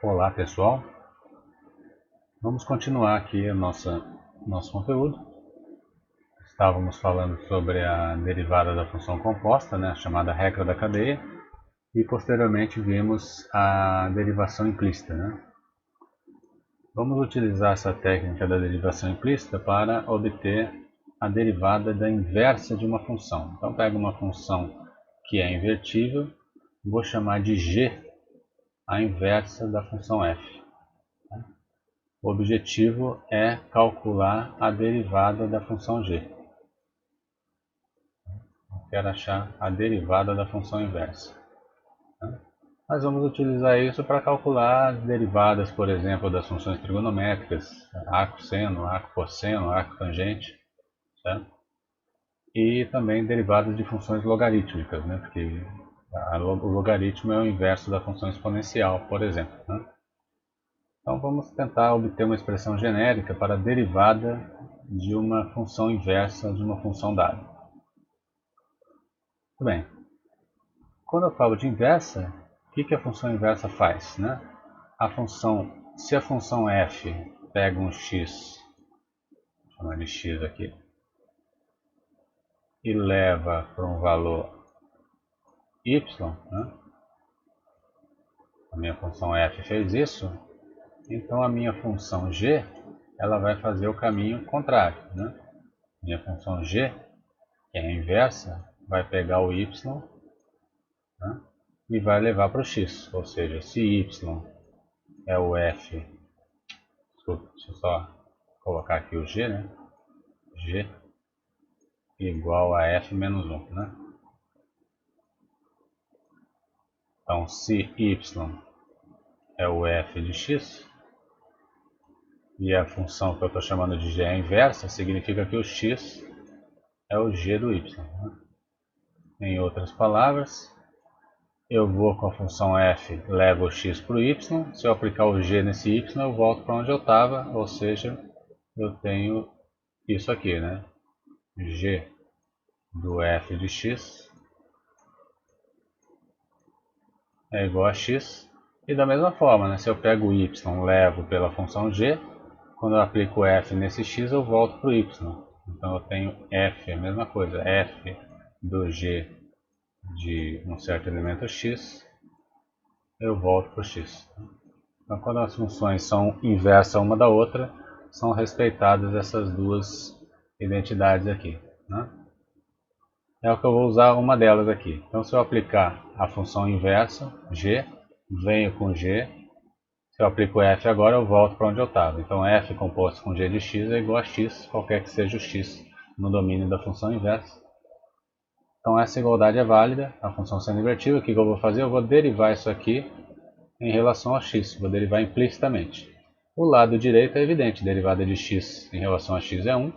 Olá pessoal, vamos continuar aqui o nosso conteúdo. Estávamos falando sobre a derivada da função composta, né, a chamada regra da cadeia, e posteriormente vimos a derivação implícita. Né? Vamos utilizar essa técnica da derivação implícita para obter a derivada da inversa de uma função. Então pego uma função que é invertível, vou chamar de g a inversa da função f. O objetivo é calcular a derivada da função g. Eu quero achar a derivada da função inversa. Nós vamos utilizar isso para calcular as derivadas, por exemplo, das funções trigonométricas, arco-seno, arco-cosseno, arco-tangente, certo? E também derivadas de funções logarítmicas, né? Porque o logaritmo é o inverso da função exponencial, por exemplo. Né? Então vamos tentar obter uma expressão genérica para a derivada de uma função inversa de uma função dada. Muito bem. Quando eu falo de inversa, o que a função inversa faz? Né? Se a função f pega um x, vou chamar de x aqui, e leva para um valor y, né? A minha função f fez isso, então a minha função g ela vai fazer o caminho contrário. Né? Minha função g, que é a inversa, vai pegar o y, né? E vai levar para o x, ou seja, se y é o f, desculpa, deixa eu só colocar aqui o g, né? G igual a f menos 1, né? Então, se y é o f de x, e a função que eu estou chamando de g é a inversa, significa que o x é o g do y. Né? Em outras palavras, eu vou com a função f, levo o x para o y, se eu aplicar o g nesse y, eu volto para onde eu estava, ou seja, eu tenho isso aqui, né? G do f de x é igual a x, e da mesma forma, né? Se eu pego o y, levo pela função g, quando eu aplico f nesse x, eu volto para o y. Então eu tenho f, a mesma coisa, f do g de um certo elemento x, eu volto para o x. Então quando as funções são inversas uma da outra, são respeitadas essas duas identidades aqui. Né? É o que eu vou usar uma delas aqui. Então se eu aplicar a função inversa, g, venho com g, se eu aplico f agora, eu volto para onde eu estava. Então f composto com g de x é igual a x, qualquer que seja o x no domínio da função inversa. Então essa igualdade é válida, a função sendo invertida. O que eu vou fazer? Eu vou derivar isso aqui em relação a x, vou derivar implicitamente. O lado direito é evidente, derivada de x em relação a x é 1.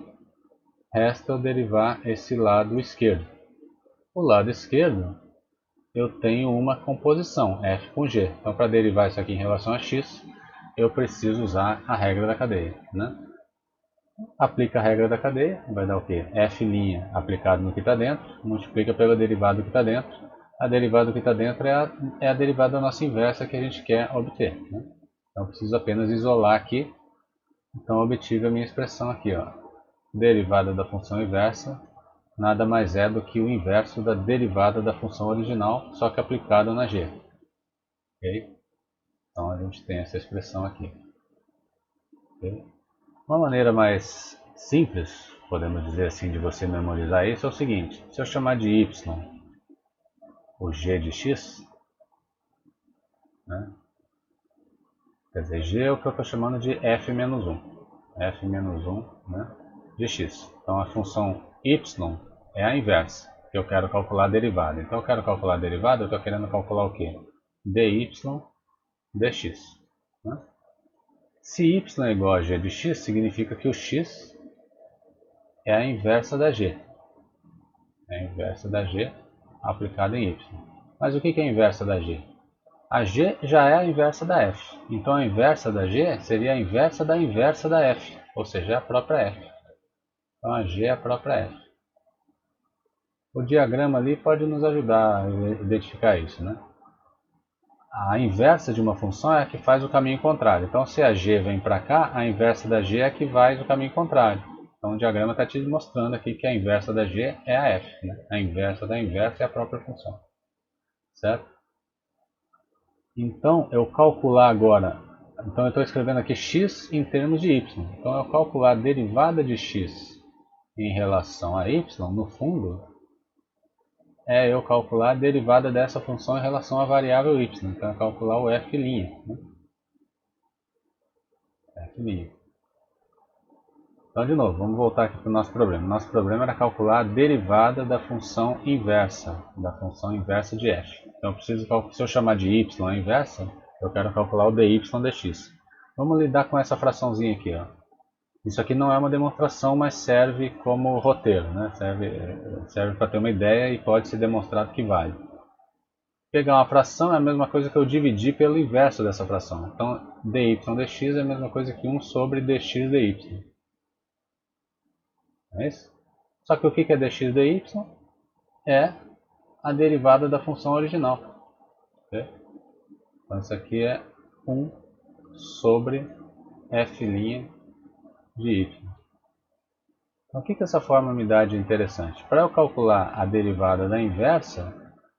Resta eu derivar esse lado esquerdo. O lado esquerdo, eu tenho uma composição, f com g. Então, para derivar isso aqui em relação a x, eu preciso usar a regra da cadeia. Né? Aplica a regra da cadeia, vai dar o quê? F' aplicado no que está dentro, multiplica pela derivada do que está dentro. A derivada do que está dentro é a derivada da nossa inversa que a gente quer obter. Né? Então, eu preciso apenas isolar aqui. Então, eu obtive a minha expressão aqui. Ó. Derivada da função inversa nada mais é do que o inverso da derivada da função original, só que aplicada na g. Okay? Então a gente tem essa expressão aqui. Okay? Uma maneira mais simples, podemos dizer assim, de você memorizar isso é o seguinte: se eu chamar de y o g de x, né? Quer dizer, g é o que eu estou chamando de f menos 1, né? De x. Então a função y é a inversa, que eu quero calcular a derivada. Então eu quero calcular a derivada, eu estou querendo calcular o quê? dy dx. Né? Se y é igual a g de x, significa que o x é a inversa da g. É a inversa da g aplicada em y. Mas o que é a inversa da g? A g já é a inversa da f. Então a inversa da g seria a inversa da f, ou seja, é a própria f. Então a g é a própria f. O diagrama ali pode nos ajudar a identificar isso. Né? a inversa de uma função é a que faz o caminho contrário. Então, se a g vem para cá, a inversa da g é a que vai o caminho contrário. Então, o diagrama está te mostrando aqui que a inversa da g é a f. Né? A inversa da inversa é a própria função. Certo? Então, eu calcular agora... Então, eu estou escrevendo aqui x em termos de y. Então, eu calcular a derivada de x em relação a y, no fundo, é eu calcular a derivada dessa função em relação à variável y. Então, eu calcular o f'. Né? F'. Então, de novo, vamos voltar aqui para o nosso problema. Nosso problema era calcular a derivada da função inversa de f. Então, eu preciso calcular, se eu chamar de y a inversa, eu quero calcular o dy dx. Vamos lidar com essa fraçãozinha aqui. Ó. Isso aqui não é uma demonstração, mas serve como roteiro. Né? Serve para ter uma ideia e pode ser demonstrado que vale. Pegar uma fração é a mesma coisa que eu dividir pelo inverso dessa fração. Então, dy dx é a mesma coisa que 1 sobre dx dy. É isso? Só que o que é dx dy? É a derivada da função original. Okay? Então isso aqui é 1 sobre f' de y. Então o que essa fórmula me dá de interessante? Para eu calcular a derivada da inversa,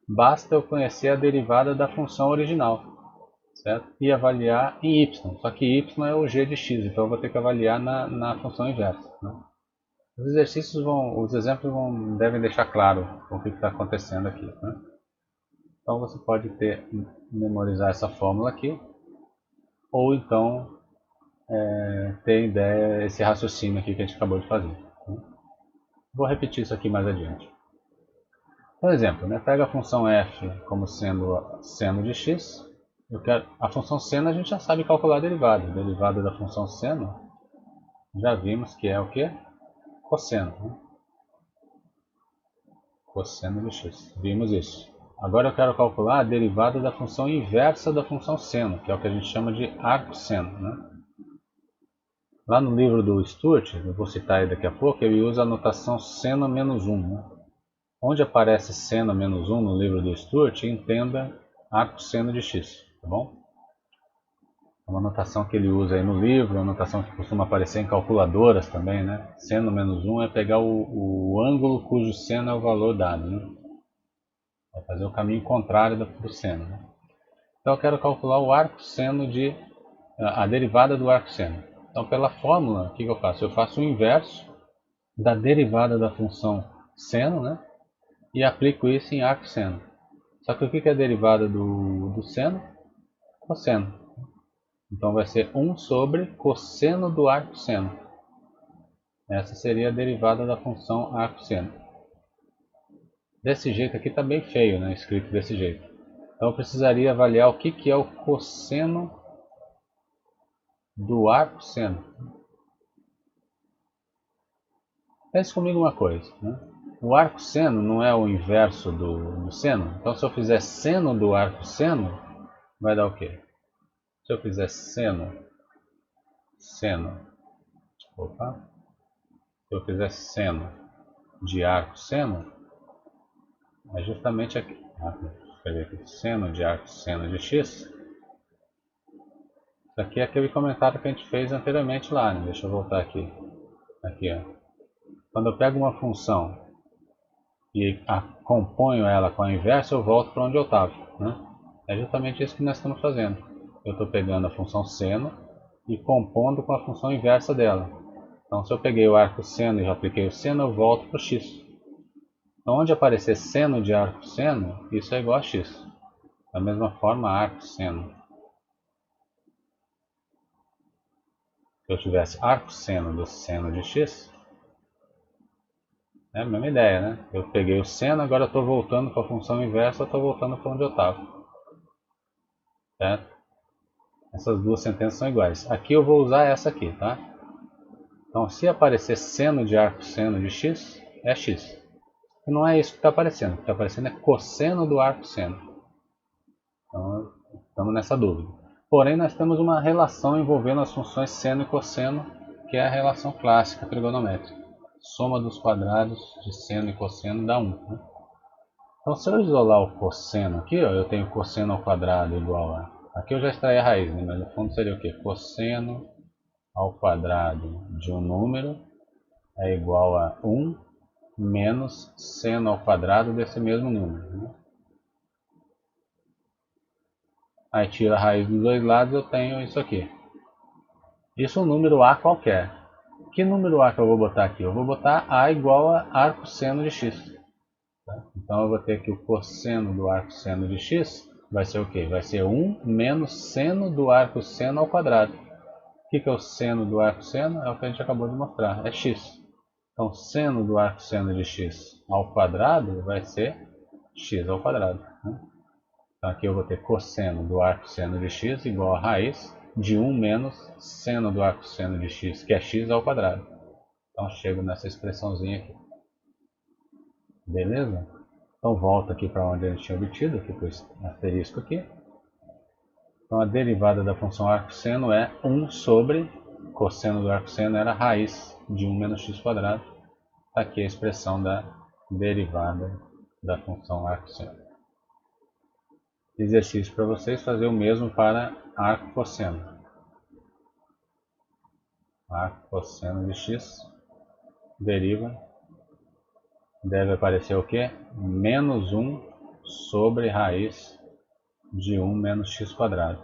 basta eu conhecer a derivada da função original. Certo? E avaliar em y. Só que y é o g de x, então eu vou ter que avaliar na função inversa. Né? Os exercícios os exemplos devem deixar claro o que está acontecendo aqui. Né? Então você pode memorizar essa fórmula aqui, ou então ter ideia, esse raciocínio aqui que a gente acabou de fazer. Né? Vou repetir isso aqui mais adiante. Por exemplo, né, pega a função f como sendo seno de x. A função seno a gente já sabe calcular a derivada. A derivada da função seno já vimos que é o quê? Cosseno. Né? Cosseno de x. Vimos isso. Agora eu quero calcular a derivada da função inversa da função seno, que é o que a gente chama de arcosseno. Né? Lá no livro do Stuart, eu vou citar aí daqui a pouco, ele usa a notação seno menos 1. Né? Onde aparece seno menos 1 no livro do Stuart, entenda arcosseno de x. Tá bom? É uma notação que ele usa aí no livro, uma notação que costuma aparecer em calculadoras também, né? Seno menos 1 é pegar o ângulo cujo seno é o valor dado, né? Vai fazer o caminho contrário do seno, né? Então eu quero calcular o arcosseno a derivada do arcosseno. Então pela fórmula, o que eu faço? Eu faço o inverso da derivada da função seno, né? E aplico isso em arcosseno. Só que o que é a derivada do seno? Cosseno. Então vai ser 1 sobre cosseno do arcosseno. Essa seria a derivada da função arcosseno. Desse jeito aqui está bem feio, né? Escrito desse jeito. Então eu precisaria avaliar o que é o cosseno do arcosseno. Pense comigo uma coisa. Né? O arcosseno não é o inverso do seno? Então se eu fizer seno do arcosseno, vai dar o quê? Se eu fizer seno, se eu fizer seno de arcosseno, é justamente aqui. Escrever aqui, seno de arcosseno de x. Isso aqui é aquele comentário que a gente fez anteriormente lá. Né? Deixa eu voltar aqui. Aqui, ó. Quando eu pego uma função e componho ela com a inversa, eu volto para onde eu estava. Né? É justamente isso que nós estamos fazendo. Eu estou pegando a função seno e compondo com a função inversa dela. Então, se eu peguei o arcosseno e já apliquei o seno, eu volto para o x. Então, onde aparecer seno de arcosseno, isso é igual a x. Da mesma forma, arcosseno. Se eu tivesse arcosseno do seno de x, é a mesma ideia, né? Eu peguei o seno, agora eu estou voltando para a função inversa, eu estou voltando para onde eu estava. Certo? Essas duas sentenças são iguais. Aqui eu vou usar essa aqui, tá? Então, se aparecer seno de arcosseno de x, é x. E não é isso que está aparecendo. O que está aparecendo é cosseno do arcosseno. Então, estamos nessa dúvida. Porém, nós temos uma relação envolvendo as funções seno e cosseno, que é a relação clássica trigonométrica. Soma dos quadrados de seno e cosseno dá 1. Né? Então se eu isolar o cosseno aqui, ó, eu tenho cosseno ao quadrado igual a... Aqui eu já extraí a raiz, né? Mas no fundo seria o quê? Cosseno ao quadrado de um número é igual a 1 menos seno ao quadrado desse mesmo número. Né? Aí tiro a raiz dos dois lados, eu tenho isso aqui. Isso é um número A qualquer. Que número A que eu vou botar aqui? Eu vou botar A igual a arcosseno de x. Tá? Então eu vou ter que o cosseno do arcosseno de x vai ser o quê? Vai ser 1 menos seno do arcosseno ao quadrado. O que é o seno do arcosseno? É o que a gente acabou de mostrar, é x. Então seno do arcosseno de x ao quadrado vai ser x ao quadrado. Né? Então aqui eu vou ter cosseno do arcosseno de x igual a raiz de 1 menos seno do arcosseno de x, que é x ao quadrado. Então chego nessa expressãozinha aqui. Beleza? Então volto aqui para onde a gente tinha obtido, aqui para o asterisco aqui. Então a derivada da função arcosseno é 1 sobre cosseno do arcosseno era raiz de 1 menos x quadrado. Está aqui a expressão da derivada da função arcosseno. Exercício para vocês fazer o mesmo para arcocosseno. Arcocosseno de x deriva, deve aparecer o quê? Menos 1 sobre raiz de 1 menos x quadrado.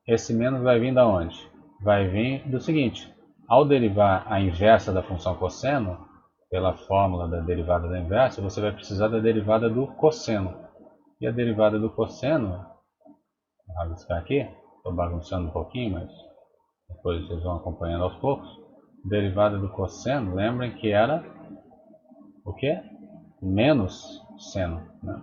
Esse menos vai vir da onde? Vai vir do seguinte, ao derivar a inversa da função cosseno, pela fórmula da derivada da inversa, você vai precisar da derivada do cosseno. E a derivada do cosseno, vou rabiscar aqui, estou bagunçando um pouquinho, mas depois vocês vão acompanhando aos poucos. Derivada do cosseno, lembrem que era o quê? Menos seno. Né?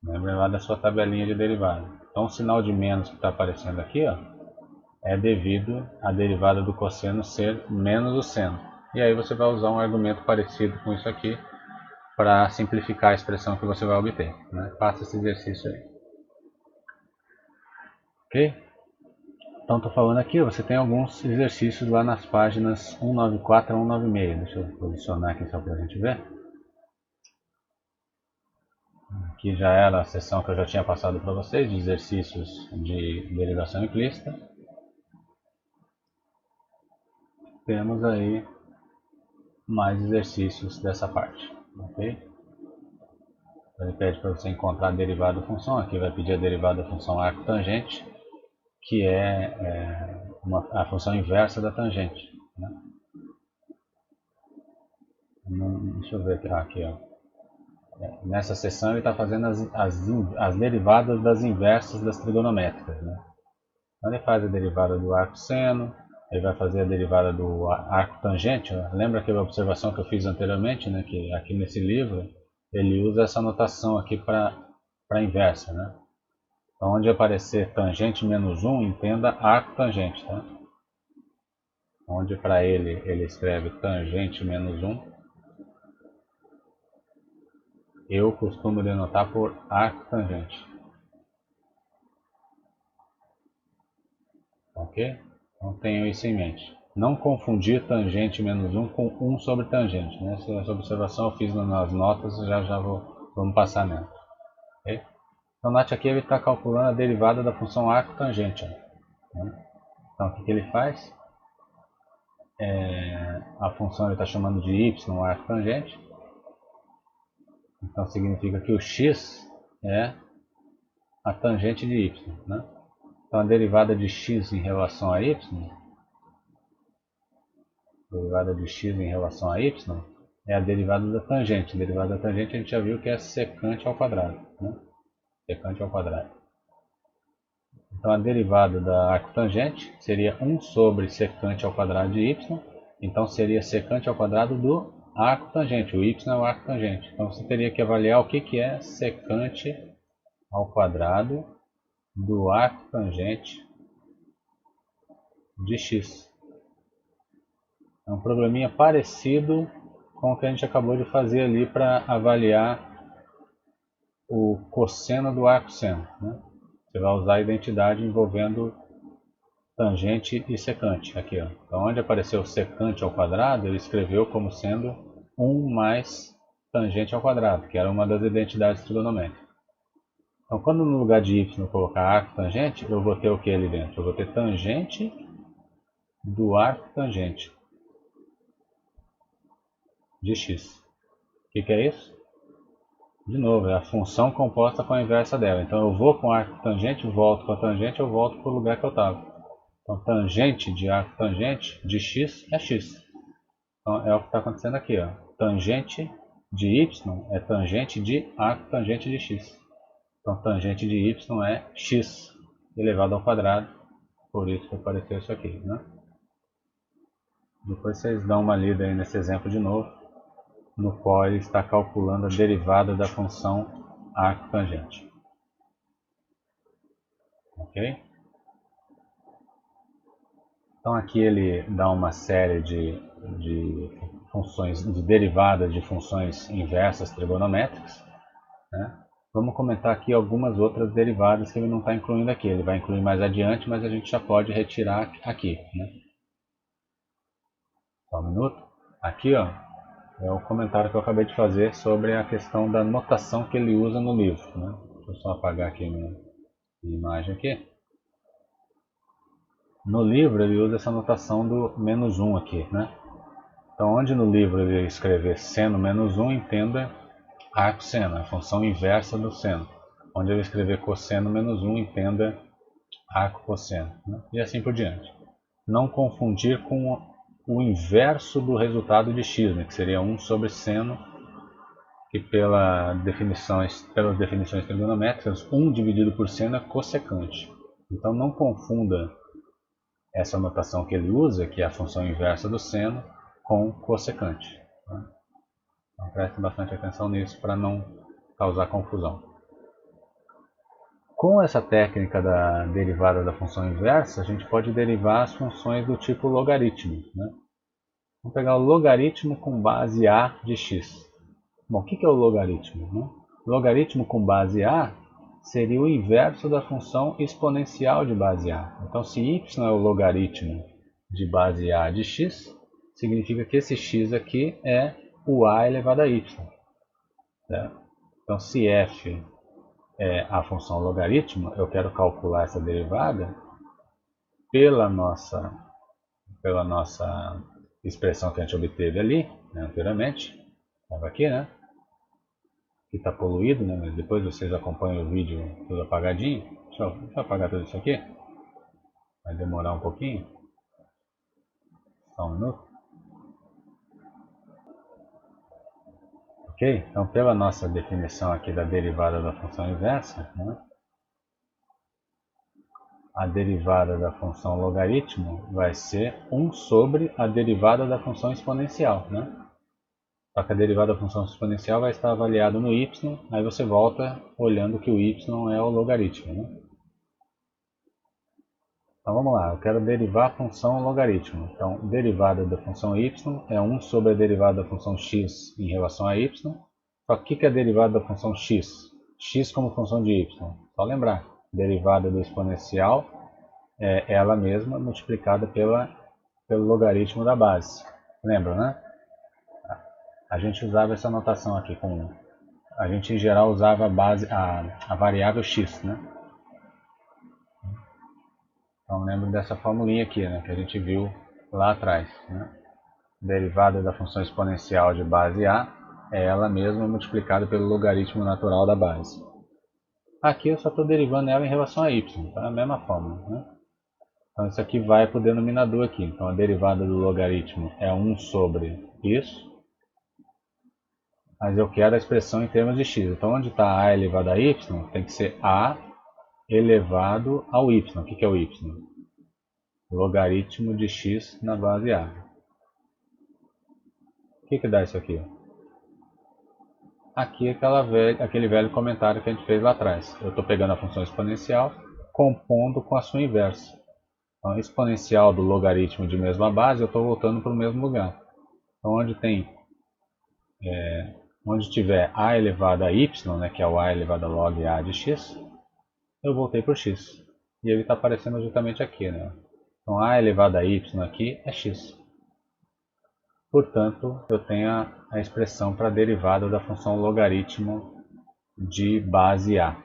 Lembrem lá da sua tabelinha de derivada. Então o sinal de menos que está aparecendo aqui, ó, é devido à derivada do cosseno ser menos o seno. E aí você vai usar um argumento parecido com isso aqui para simplificar a expressão que você vai obter. Né? Faça esse exercício aí. Ok? Então estou falando aqui, você tem alguns exercícios lá nas páginas 194 a 196. Deixa eu posicionar aqui só para a gente ver. Aqui já era a sessão que eu já tinha passado para vocês, de exercícios de derivação implícita. Temos aí mais exercícios dessa parte. Ok? Ele pede para você encontrar a derivada da função. Aqui vai pedir a derivada da função arco tangente, que é a função inversa da tangente. Né? Deixa eu ver aqui, ó. Nessa seção ele está fazendo as derivadas das inversas das trigonométricas. Né? Então ele faz a derivada do arco seno, ele vai fazer a derivada do arco tangente. Ó. Lembra aquela observação que eu fiz anteriormente, né? Que aqui nesse livro ele usa essa notação aqui para a inversa. Né? Então onde aparecer tangente menos 1, entenda arco tangente. Tá? Onde para ele escreve tangente menos 1, eu costumo denotar por arco tangente. Ok? Então tenham isso em mente. Não confundir tangente menos 1 com 1 sobre tangente. Né? Essa observação eu fiz nas notas, já vamos passar nela. Okay? Então note aqui ele está calculando a derivada da função arco tangente. Né? Então o que ele faz? A função ele está chamando de y arco tangente. Então significa que o x é a tangente de y. Né? Então a derivada de x em relação a y, é a derivada da tangente. A derivada da tangente a gente já viu que é secante ao quadrado. Né? Secante ao quadrado. Então a derivada da arcotangente seria 1 sobre secante ao quadrado de y. Então seria secante ao quadrado do arcotangente. O y é o arcotangente. Então você teria que avaliar o que é secante ao quadrado do arcotangente de x. É um probleminha parecido com o que a gente acabou de fazer ali para avaliar o cosseno do arcosseno. Né? Você vai usar a identidade envolvendo tangente e secante. Aqui, ó. Então, onde apareceu secante ao quadrado, ele escreveu como sendo 1 mais tangente ao quadrado, que era uma das identidades trigonométricas. Então, quando no lugar de y eu colocar arco tangente, eu vou ter o que ali dentro? Eu vou ter tangente do arco tangente de x. O que é isso? De novo, é a função composta com a inversa dela. Então eu vou com o arco tangente, volto com a tangente, eu volto para o lugar que eu estava. Então tangente de arco tangente de x é x. Então é o que está acontecendo aqui. Ó. Tangente de y é tangente de arco tangente de x. Então tangente de y é x elevado ao quadrado. Por isso que apareceu isso aqui. Né? Depois vocês dão uma lida aí nesse exemplo de novo, no qual ele está calculando a derivada da função arco tangente. Ok? Então aqui ele dá uma série de funções, de derivadas de funções inversas trigonométricas. Né? Vamos comentar aqui algumas outras derivadas que ele não está incluindo aqui. Ele vai incluir mais adiante, mas a gente já pode retirar aqui. Né? Só um minuto. Aqui ó, é o comentário que eu acabei de fazer sobre a questão da notação que ele usa no livro. Né? Deixa eu só apagar aqui minha imagem aqui. No livro ele usa essa notação do menos 1 aqui. Né? Então onde no livro ele escrever seno menos 1, entenda arco seno, a função inversa do seno. Onde ele escrever cosseno menos 1, entenda arco cosseno. Né? E assim por diante. Não confundir com o inverso do resultado de x, né? Que seria 1 sobre seno, que pelas definições trigonométricas, 1 dividido por seno é cossecante. Então não confunda essa notação que ele usa, que é a função inversa do seno, com cossecante. Tá? Então prestem bastante atenção nisso para não causar confusão. Com essa técnica da derivada da função inversa, a gente pode derivar as funções do tipo logaritmo. Né? Vamos pegar o logaritmo com base A de x. Bom, o que é o logaritmo? Né? O logaritmo com base A seria o inverso da função exponencial de base A. Então, se y é o logaritmo de base A de x, significa que esse x aqui é o a elevado a y. Certo? Então, se f é a função logaritmo, eu quero calcular essa derivada pela nossa expressão que a gente obteve ali, né, anteriormente. Estava aqui, né? Que está poluído, né? Mas depois vocês acompanham o vídeo tudo apagadinho. Deixa eu apagar tudo isso aqui. Vai demorar um pouquinho. Só um minuto. Ok? Então, pela nossa definição aqui da derivada da função inversa, né? A derivada da função logaritmo vai ser 1 sobre a derivada da função exponencial. Né? Só que a derivada da função exponencial vai estar avaliada no y, aí você volta olhando que o y é o logaritmo. Né? Então vamos lá, eu quero derivar a função logaritmo. Então, derivada da função y é 1 sobre a derivada da função x em relação a y. Só que o que é a derivada da função x? X como função de y. Só lembrar, derivada do exponencial é ela mesma multiplicada pelo logaritmo da base. Lembra, né? A gente usava essa notação aqui com... A gente em geral usava a variável x, né? Então lembro dessa formulinha aqui, né? Que a gente viu lá atrás. Né? Derivada da função exponencial de base a é ela mesma multiplicada pelo logaritmo natural da base. Aqui eu só estou derivando ela em relação a y, tá? A mesma fórmula. Né? Então isso aqui vai para o denominador aqui. Então a derivada do logaritmo é 1 sobre isso. Mas eu quero a expressão em termos de x. Então onde está a elevado a y, tem que ser a elevado ao y. O que é o y? Logaritmo de x na base a. O que dá isso aqui? Aqui aquele velho comentário que a gente fez lá atrás. Eu estou pegando a função exponencial, compondo com a sua inversa. Então, exponencial do logaritmo de mesma base, eu estou voltando para o mesmo lugar. Então, onde tiver a elevado a y, né, que é o a elevado a log a de x, eu voltei para o x. E ele está aparecendo justamente aqui. Né? Então, a elevado a y aqui é x. portanto eu tenho a expressão para a derivada da função logaritmo de base A.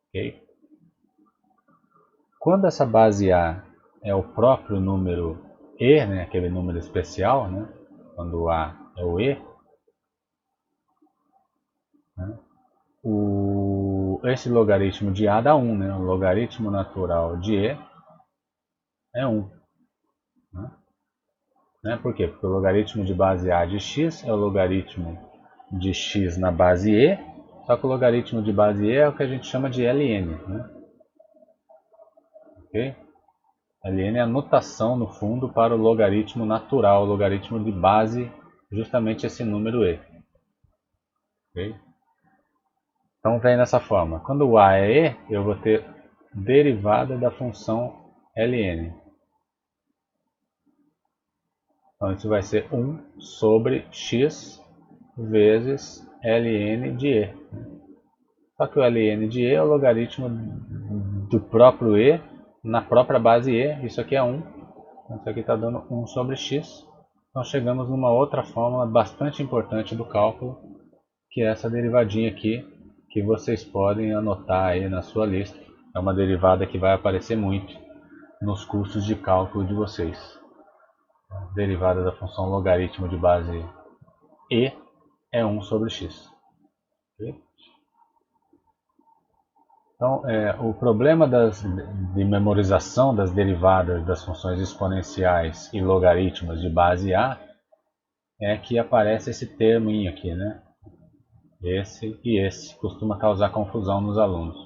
Okay? Quando essa base A é o próprio número e, né, aquele número especial, né, quando o A é o e, né, esse logaritmo de A dá 1, né, o logaritmo natural de e é 1. Né? Por quê? Porque o logaritmo de base A de x é o logaritmo de x na base e, só que o logaritmo de base e é o que a gente chama de ln. Né? Okay? ln é a notação, no fundo, para o logaritmo natural, o logaritmo de base, justamente esse número e. Okay? Então vem dessa forma. Quando o a é e, eu vou ter derivada da função ln. Então isso vai ser 1 sobre x vezes ln de e. Só que o ln de e é o logaritmo do próprio e na própria base e. Isso aqui é 1. Então isso aqui está dando 1 sobre x. Então chegamos numa outra fórmula bastante importante do cálculo, que é essa derivadinha aqui, que vocês podem anotar aí na sua lista. É uma derivada que vai aparecer muito nos cursos de cálculo de vocês. Derivada da função logaritmo de base e é 1 sobre x. Okay? Então, o problema de memorização das derivadas das funções exponenciais e logaritmos de base A é que aparece esse termo aqui, né? Esse e esse costuma causar confusão nos alunos,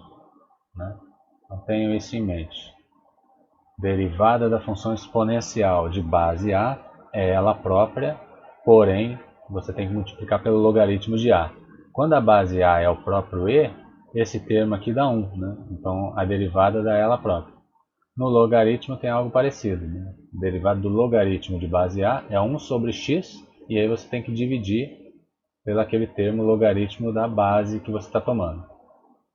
né? Então, tenham isso em mente. Derivada da função exponencial de base A é ela própria, porém você tem que multiplicar pelo logaritmo de A. Quando a base A é o próprio e, esse termo aqui dá 1, né? Então a derivada dá ela própria. No logaritmo tem algo parecido, né? A derivada do logaritmo de base A é 1 sobre x, e aí você tem que dividir pelo aquele termo logaritmo da base que você está tomando.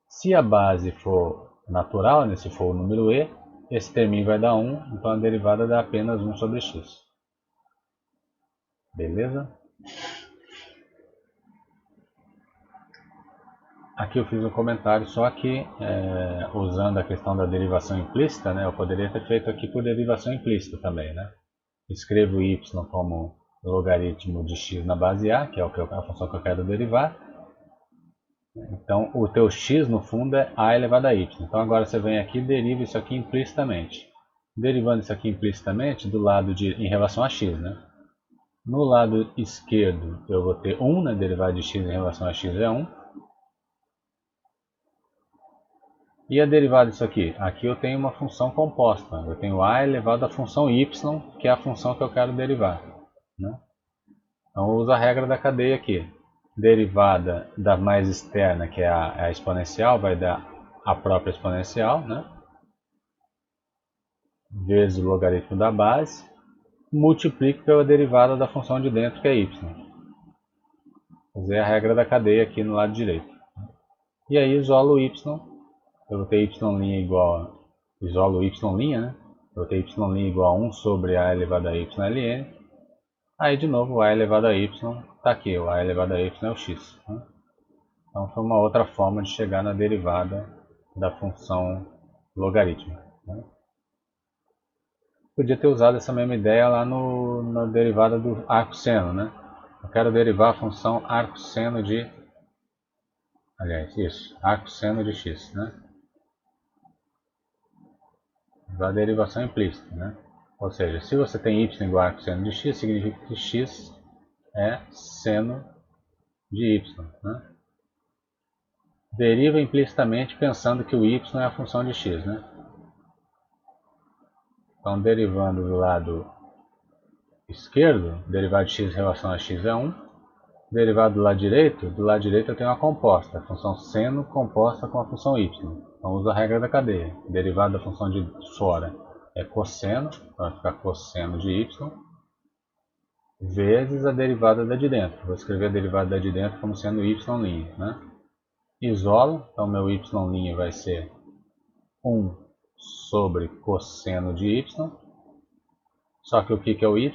Se a base for natural, né? Se for o número e, esse terminho vai dar 1, então a derivada dá apenas 1 sobre x. Beleza? Aqui eu fiz um comentário só que, usando a questão da derivação implícita, né, eu poderia ter feito aqui por derivação implícita também. Né? Escrevo y como logaritmo de x na base a, que é a função que eu quero derivar. Então o teu x no fundo é a elevado a y. Então agora você vem aqui e deriva isso aqui implicitamente. Derivando isso aqui implicitamente do lado em relação a x. Né? No lado esquerdo eu vou ter 1, né? Derivada de x em relação a x é 1. E a derivada disso aqui? Aqui eu tenho uma função composta. Eu tenho a elevado à função y, que é a função que eu quero derivar. Né? Então eu uso a regra da cadeia aqui. Derivada da mais externa, que é a exponencial, vai dar a própria exponencial, né? Vezes o logaritmo da base, multiplico pela derivada da função de dentro, que é y. Usei a regra da cadeia aqui no lado direito. E aí isolo y, eu vou ter y' igual isolo y', né? Eu vou ter y' igual a 1 sobre a elevado a y ln. Aí de novo, a elevado a y está aqui, o a elevado a y é o x. Né? Então foi uma outra forma de chegar na derivada da função logarítmica. Né? Podia ter usado essa mesma ideia lá na derivada do arcosseno. Né? Eu quero derivar a função arcosseno de... Aliás, isso, arcosseno de x. Né? Da derivação implícita. Né? Ou seja, se você tem y igual a arcosseno de x, significa que x é seno de y. Né? Deriva implicitamente pensando que o y é a função de x. Né? Então, derivando do lado esquerdo, derivado de x em relação a x é 1. Derivado do lado direito eu tenho uma composta, a função seno composta com a função y. Então, uso a regra da cadeia. Derivado da função de fora é cosseno, então vai ficar cosseno de y, vezes a derivada da de dentro. Vou escrever a derivada da de dentro como sendo y'. Né? Isolo, então meu y' vai ser 1 sobre cosseno de y, Só que o que é o y?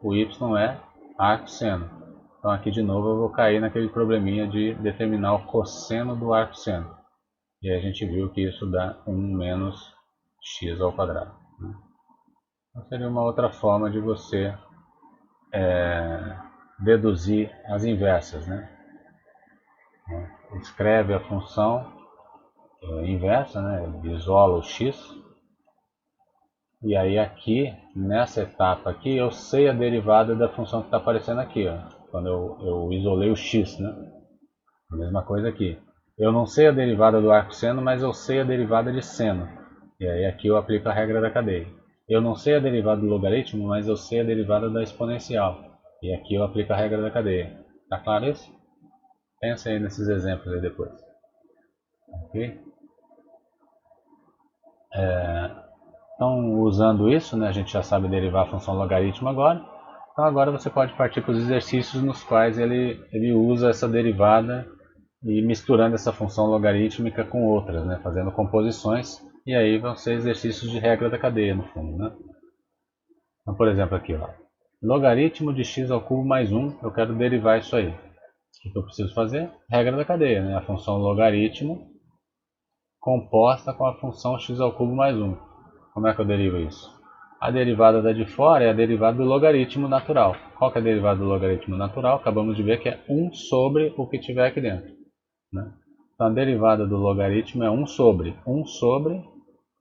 O y é arco-seno. Então aqui de novo eu vou cair naquele probleminha de determinar o cosseno do arco-seno. E aí a gente viu que isso dá 1 menos x ao quadrado. Então seria uma outra forma de você deduzir as inversas, né? Escreve a função inversa, né? Isola o x. E aí aqui, nessa etapa aqui, eu sei a derivada da função que está aparecendo aqui, ó, quando eu isolei o x, né? A mesma coisa aqui. Eu não sei a derivada do arco-seno, mas eu sei a derivada de seno. E aí aqui eu aplico a regra da cadeia. Eu não sei a derivada do logaritmo, mas eu sei a derivada da exponencial. E aqui eu aplico a regra da cadeia. Tá claro isso? Pensa aí nesses exemplos aí depois. Ok? Então, usando isso, né, a gente já sabe derivar a função logaritmo agora. Então agora você pode partir para os exercícios nos quais ele usa essa derivada e misturando essa função logarítmica com outras, né, fazendo composições. E aí vão ser exercícios de regra da cadeia, no fundo, né? Então, por exemplo, aqui, ó, logaritmo de x ao cubo mais 1, eu quero derivar isso aí. O que eu preciso fazer? Regra da cadeia, né? A função logaritmo composta com a função x ao cubo mais 1. Como é que eu derivo isso? A derivada da de fora é a derivada do logaritmo natural. Qual que é a derivada do logaritmo natural? Acabamos de ver que é 1 sobre o que tiver aqui dentro, né? Então a derivada do logaritmo é 1 sobre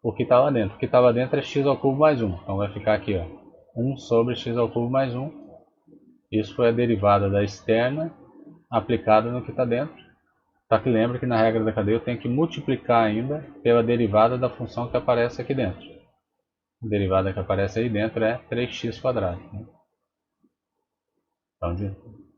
o que está lá dentro. O que está lá dentro é x ao cubo mais 1. Então vai ficar aqui, ó, 1 sobre x ao cubo mais 1. Isso foi a derivada da externa aplicada no que está dentro. Só que lembra que na regra da cadeia eu tenho que multiplicar ainda pela derivada da função que aparece aqui dentro. A derivada que aparece aí dentro é 3x². Né? Então,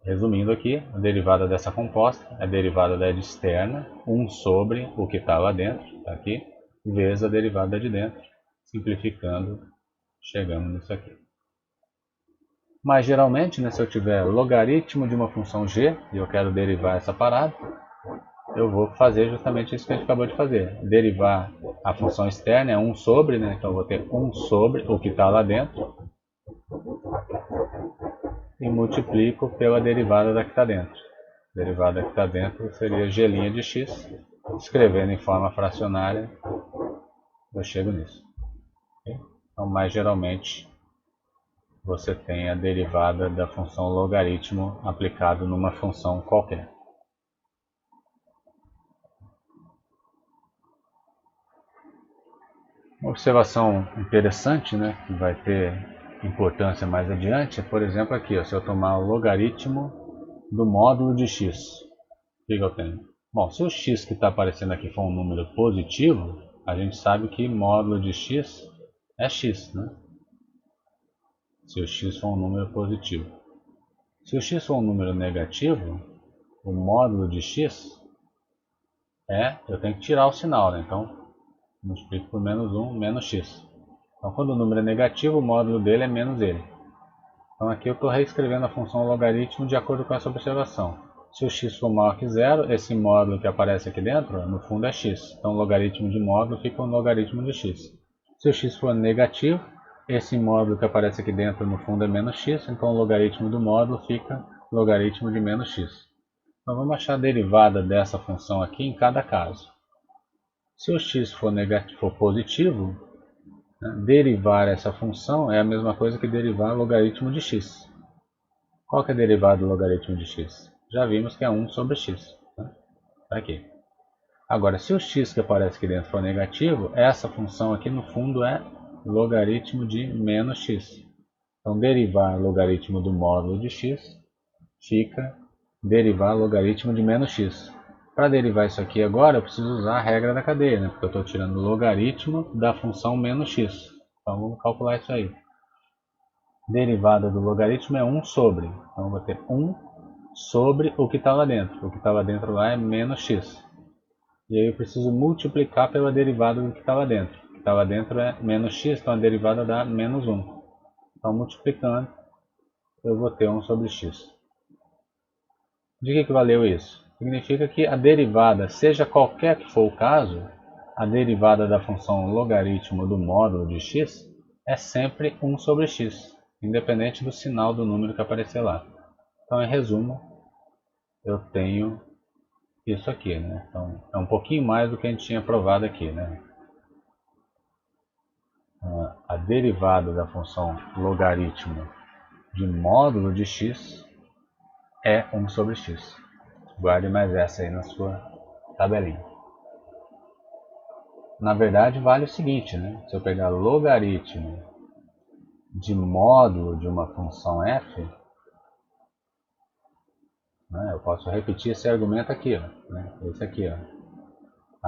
resumindo aqui, a derivada dessa composta é a derivada da externa, 1 sobre o que está lá dentro, tá aqui, vezes a derivada de dentro. Simplificando, chegamos nisso aqui. Mas geralmente, né, se eu tiver logaritmo de uma função g e eu quero derivar essa parada, eu vou fazer justamente isso que a gente acabou de fazer. Derivar a função externa é 1 sobre, né? Então eu vou ter 1 sobre o que está lá dentro. E multiplico pela derivada da que está dentro. A derivada que está dentro seria g' de x. Escrevendo em forma fracionária, eu chego nisso. Então, mais geralmente, você tem a derivada da função logaritmo aplicado numa função qualquer. Uma observação interessante, né, que vai ter importância mais adiante, é, por exemplo, aqui, ó, se eu tomar o logaritmo do módulo de x, o que eu tenho? Bom, se o x que está aparecendo aqui for um número positivo, a gente sabe que módulo de x é x, né? Se o x for um número positivo. Se o x for um número negativo, o módulo de x eu tenho que tirar o sinal, né? Então, multiplico por menos 1, menos x. Então, quando o número é negativo, o módulo dele é menos ele. Então, aqui eu estou reescrevendo a função logaritmo de acordo com essa observação. Se o x for maior que zero, esse módulo que aparece aqui dentro, no fundo é x. Então, o logaritmo de módulo fica um logaritmo de x. Se o x for negativo, esse módulo que aparece aqui dentro, no fundo é menos x. Então, o logaritmo do módulo fica logaritmo de menos x. Então, vamos achar a derivada dessa função aqui em cada caso. Se o x for negativo, for positivo, né, derivar essa função é a mesma coisa que derivar logaritmo de x. Qual que é a derivada do logaritmo de x? Já vimos que é 1 sobre x. Né? Tá aqui. Agora, se o x que aparece aqui dentro for negativo, essa função aqui no fundo é logaritmo de menos x. Então, derivar logaritmo do módulo de x fica derivar logaritmo de menos x. Para derivar isso aqui agora, eu preciso usar a regra da cadeia, né? Porque eu estou tirando o logaritmo da função menos x. Então vamos calcular isso aí. Derivada do logaritmo é 1 sobre. Então eu vou ter 1 sobre o que está lá dentro. O que está lá dentro lá é menos x. E aí eu preciso multiplicar pela derivada do que está lá dentro. O que está lá dentro é menos x, então a derivada dá menos 1. Então multiplicando, eu vou ter 1 sobre x. De que valeu isso? Significa que a derivada, seja qualquer que for o caso, a derivada da função logaritmo do módulo de x é sempre 1 sobre x. independente do sinal do número que aparecer lá. Então, em resumo, eu tenho isso aqui, né? Então, é um pouquinho mais do que a gente tinha provado aqui, né? A derivada da função logaritmo de módulo de x é 1 sobre x. Guarde mais essa aí na sua tabelinha. Na verdade, vale o seguinte, né? Se eu pegar logaritmo de módulo de uma função f, né, eu posso repetir esse argumento aqui, ó, né? Esse aqui, ó.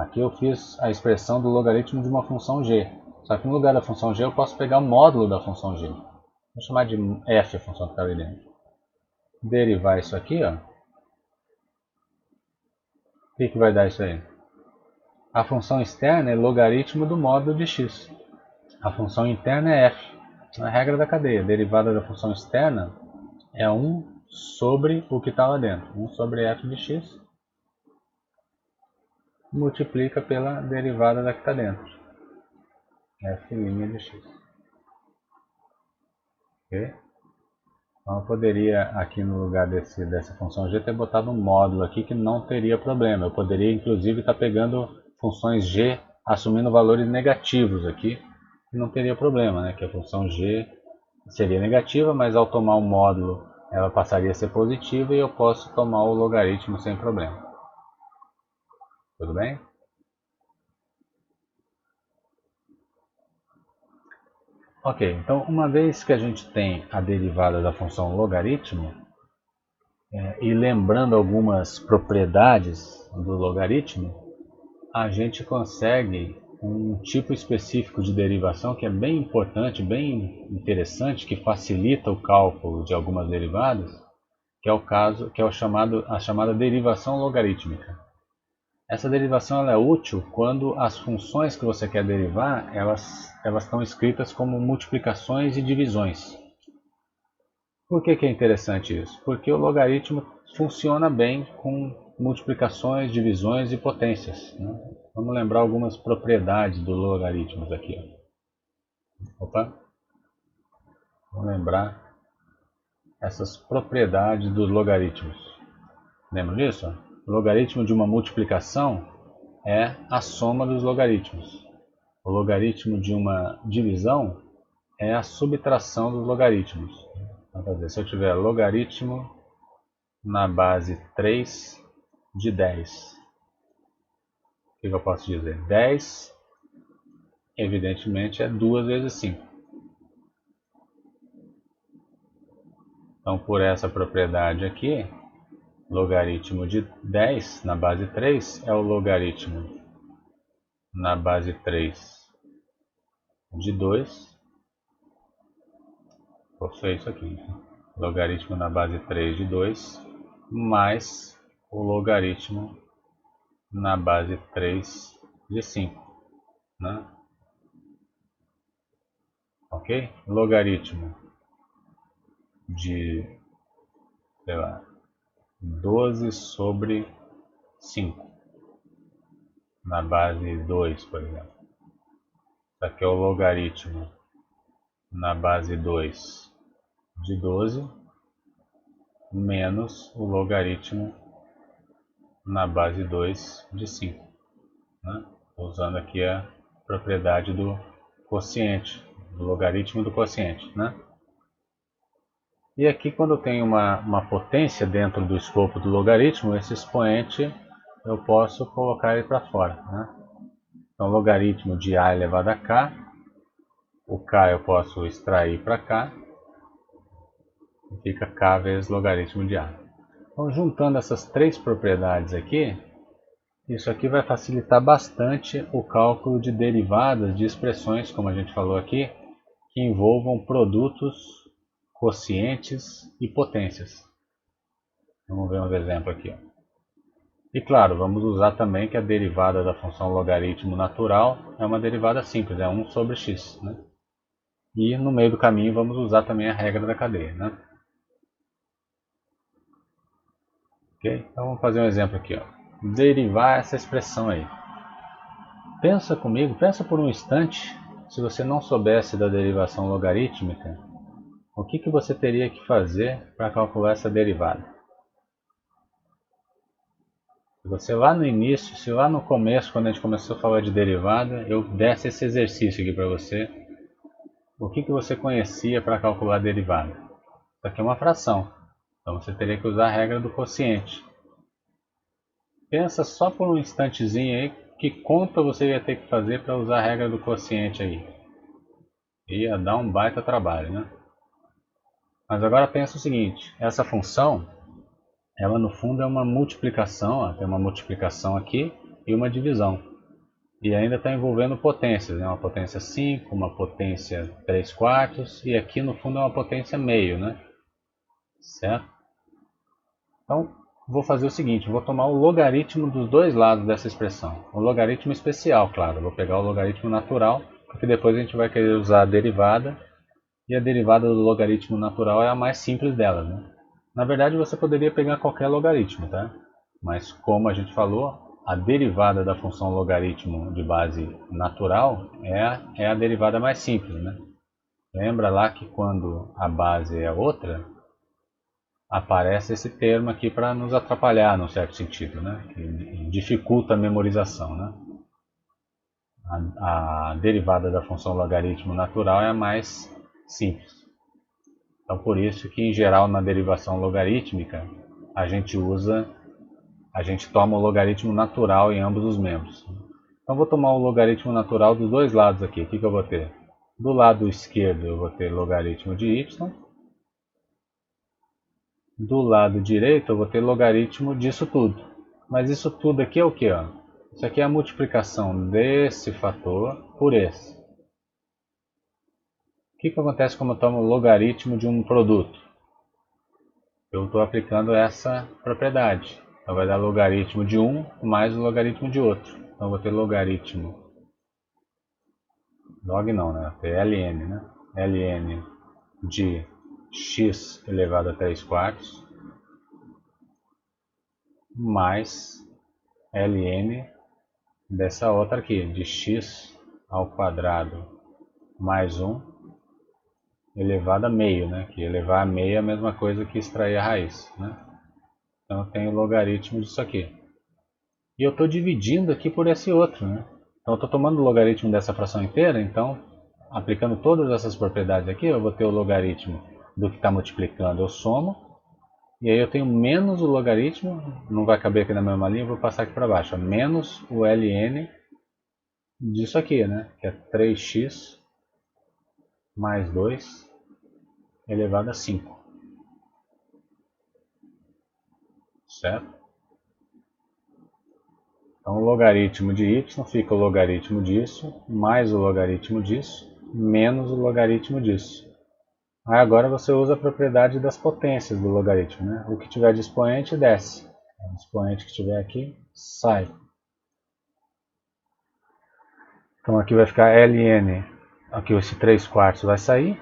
Aqui eu fiz a expressão do logaritmo de uma função g. Só que no lugar da função g eu posso pegar o módulo da função g. Vou chamar de f a função que está ali dentro. Derivar isso aqui, ó. O que vai dar isso aí? A função externa é logaritmo do módulo de x. A função interna é f. Na regra da cadeia, a derivada da função externa é 1 sobre o que está lá dentro. 1 sobre f de x multiplica pela derivada da que está dentro. F' de x. Ok? Então eu poderia, aqui no lugar dessa função g, ter botado um módulo aqui que não teria problema. Eu poderia, inclusive, estar pegando funções g assumindo valores negativos aqui, e não teria problema, né? Que a função g seria negativa, mas ao tomar um módulo ela passaria a ser positiva e eu posso tomar o logaritmo sem problema. Tudo bem? Ok, então uma vez que a gente tem a derivada da função logaritmo, e lembrando algumas propriedades do logaritmo, a gente consegue um tipo específico de derivação que é bem importante, bem interessante, que facilita o cálculo de algumas derivadas, que é o caso, que é a chamada derivação logarítmica. Essa derivação ela é útil quando as funções que você quer derivar, elas estão escritas como multiplicações e divisões. Por que é interessante isso? Porque o logaritmo funciona bem com multiplicações, divisões e potências, né? Vamos lembrar algumas propriedades dos logaritmos aqui. Opa! Vamos lembrar essas propriedades dos logaritmos. Lembra disso? O logaritmo de uma multiplicação é a soma dos logaritmos. O logaritmo de uma divisão é a subtração dos logaritmos. Então, quer dizer, se eu tiver logaritmo na base 3 de 10, o que eu posso dizer? 10, evidentemente, é 2 vezes 5. Então, por essa propriedade aqui, logaritmo de 10 na base 3 é o logaritmo na base 3 de 2. Vou fazer isso aqui. Logaritmo na base 3 de 2 mais o logaritmo na base 3 de 5. Né? Ok? Logaritmo de, sei lá, 12 sobre 5 na base 2, por exemplo. Isso aqui é o logaritmo na base 2 de 12 menos o logaritmo na base 2 de 5. Né? Usando aqui a propriedade do quociente, do logaritmo do quociente. Né? E aqui, quando eu tenho uma potência dentro do escopo do logaritmo, esse expoente eu posso colocar ele para fora. Né? Então, logaritmo de a elevado a k, o k eu posso extrair para cá, e fica k vezes logaritmo de a. Então, juntando essas três propriedades aqui, isso aqui vai facilitar bastante o cálculo de derivadas de expressões, como a gente falou aqui, que envolvam produtos, quocientes e potências. Vamos ver um exemplo aqui. E claro, vamos usar também que a derivada da função logaritmo natural é uma derivada simples, é 1 sobre x. Né? E no meio do caminho vamos usar também a regra da cadeia. Né? Okay? Então vamos fazer um exemplo aqui. Ó. Derivar essa expressão aí. Pensa comigo, pensa por um instante, se você não soubesse da derivação logarítmica, o que você teria que fazer para calcular essa derivada? Se você lá no início, se lá no começo, quando a gente começou a falar de derivada, eu desse esse exercício aqui para você, o que você conhecia para calcular a derivada? Isso aqui é uma fração, então você teria que usar a regra do quociente. Pensa só por um instantezinho aí, que conta você ia ter que fazer para usar a regra do quociente aí. Ia dar um baita trabalho, né? Mas agora pensa o seguinte, essa função, ela no fundo é uma multiplicação, ó, tem uma multiplicação aqui e uma divisão. E ainda está envolvendo potências, né? Uma potência 5, uma potência 3/4 e aqui no fundo é uma potência meio, né? Certo? Então, vou fazer o seguinte, vou tomar o logaritmo dos dois lados dessa expressão. O logaritmo especial, claro, vou pegar o logaritmo natural, porque depois a gente vai querer usar a derivada, e a derivada do logaritmo natural é a mais simples delas, né? Na verdade, você poderia pegar qualquer logaritmo, tá? Mas como a gente falou, a derivada da função logaritmo de base natural é a derivada mais simples, né? Lembra lá que quando a base é outra, aparece esse termo aqui para nos atrapalhar, num certo sentido, né? Que dificulta a memorização, né? A derivada da função logaritmo natural é a mais simples. Então, por isso que, em geral, na derivação logarítmica, a gente toma o logaritmo natural em ambos os membros. Então, vou tomar o logaritmo natural dos dois lados aqui. O que eu vou ter? Do lado esquerdo, eu vou ter logaritmo de y. Do lado direito, eu vou ter logaritmo disso tudo. Mas isso tudo aqui é o que? Isso aqui é a multiplicação desse fator por esse. O que acontece quando eu tomo o logaritmo de um produto? Eu estou aplicando essa propriedade. Então vai dar logaritmo de um mais o logaritmo de outro. Então eu vou ter logaritmo, log não, né? Vou ter ln, né? ln de x elevado a 3/4 mais ln dessa outra aqui, de x ao quadrado mais 1 elevado a meio, né? Que elevar a meio é a mesma coisa que extrair a raiz, né? Então eu tenho o logaritmo disso aqui. E eu estou dividindo aqui por esse outro, né? Então eu estou tomando o logaritmo dessa fração inteira, então aplicando todas essas propriedades aqui, eu vou ter o logaritmo do que está multiplicando, eu somo, e aí eu tenho menos o logaritmo, não vai caber aqui na mesma linha, eu vou passar aqui para baixo, menos o ln disso aqui, né? Que é 3x mais 2 elevado a 5. Certo? Então o logaritmo de y fica o logaritmo disso, mais o logaritmo disso, menos o logaritmo disso. Aí agora você usa a propriedade das potências do logaritmo, né? O que tiver de expoente desce. O expoente que tiver aqui sai. Então aqui vai ficar ln, aqui esse 3/4 vai sair.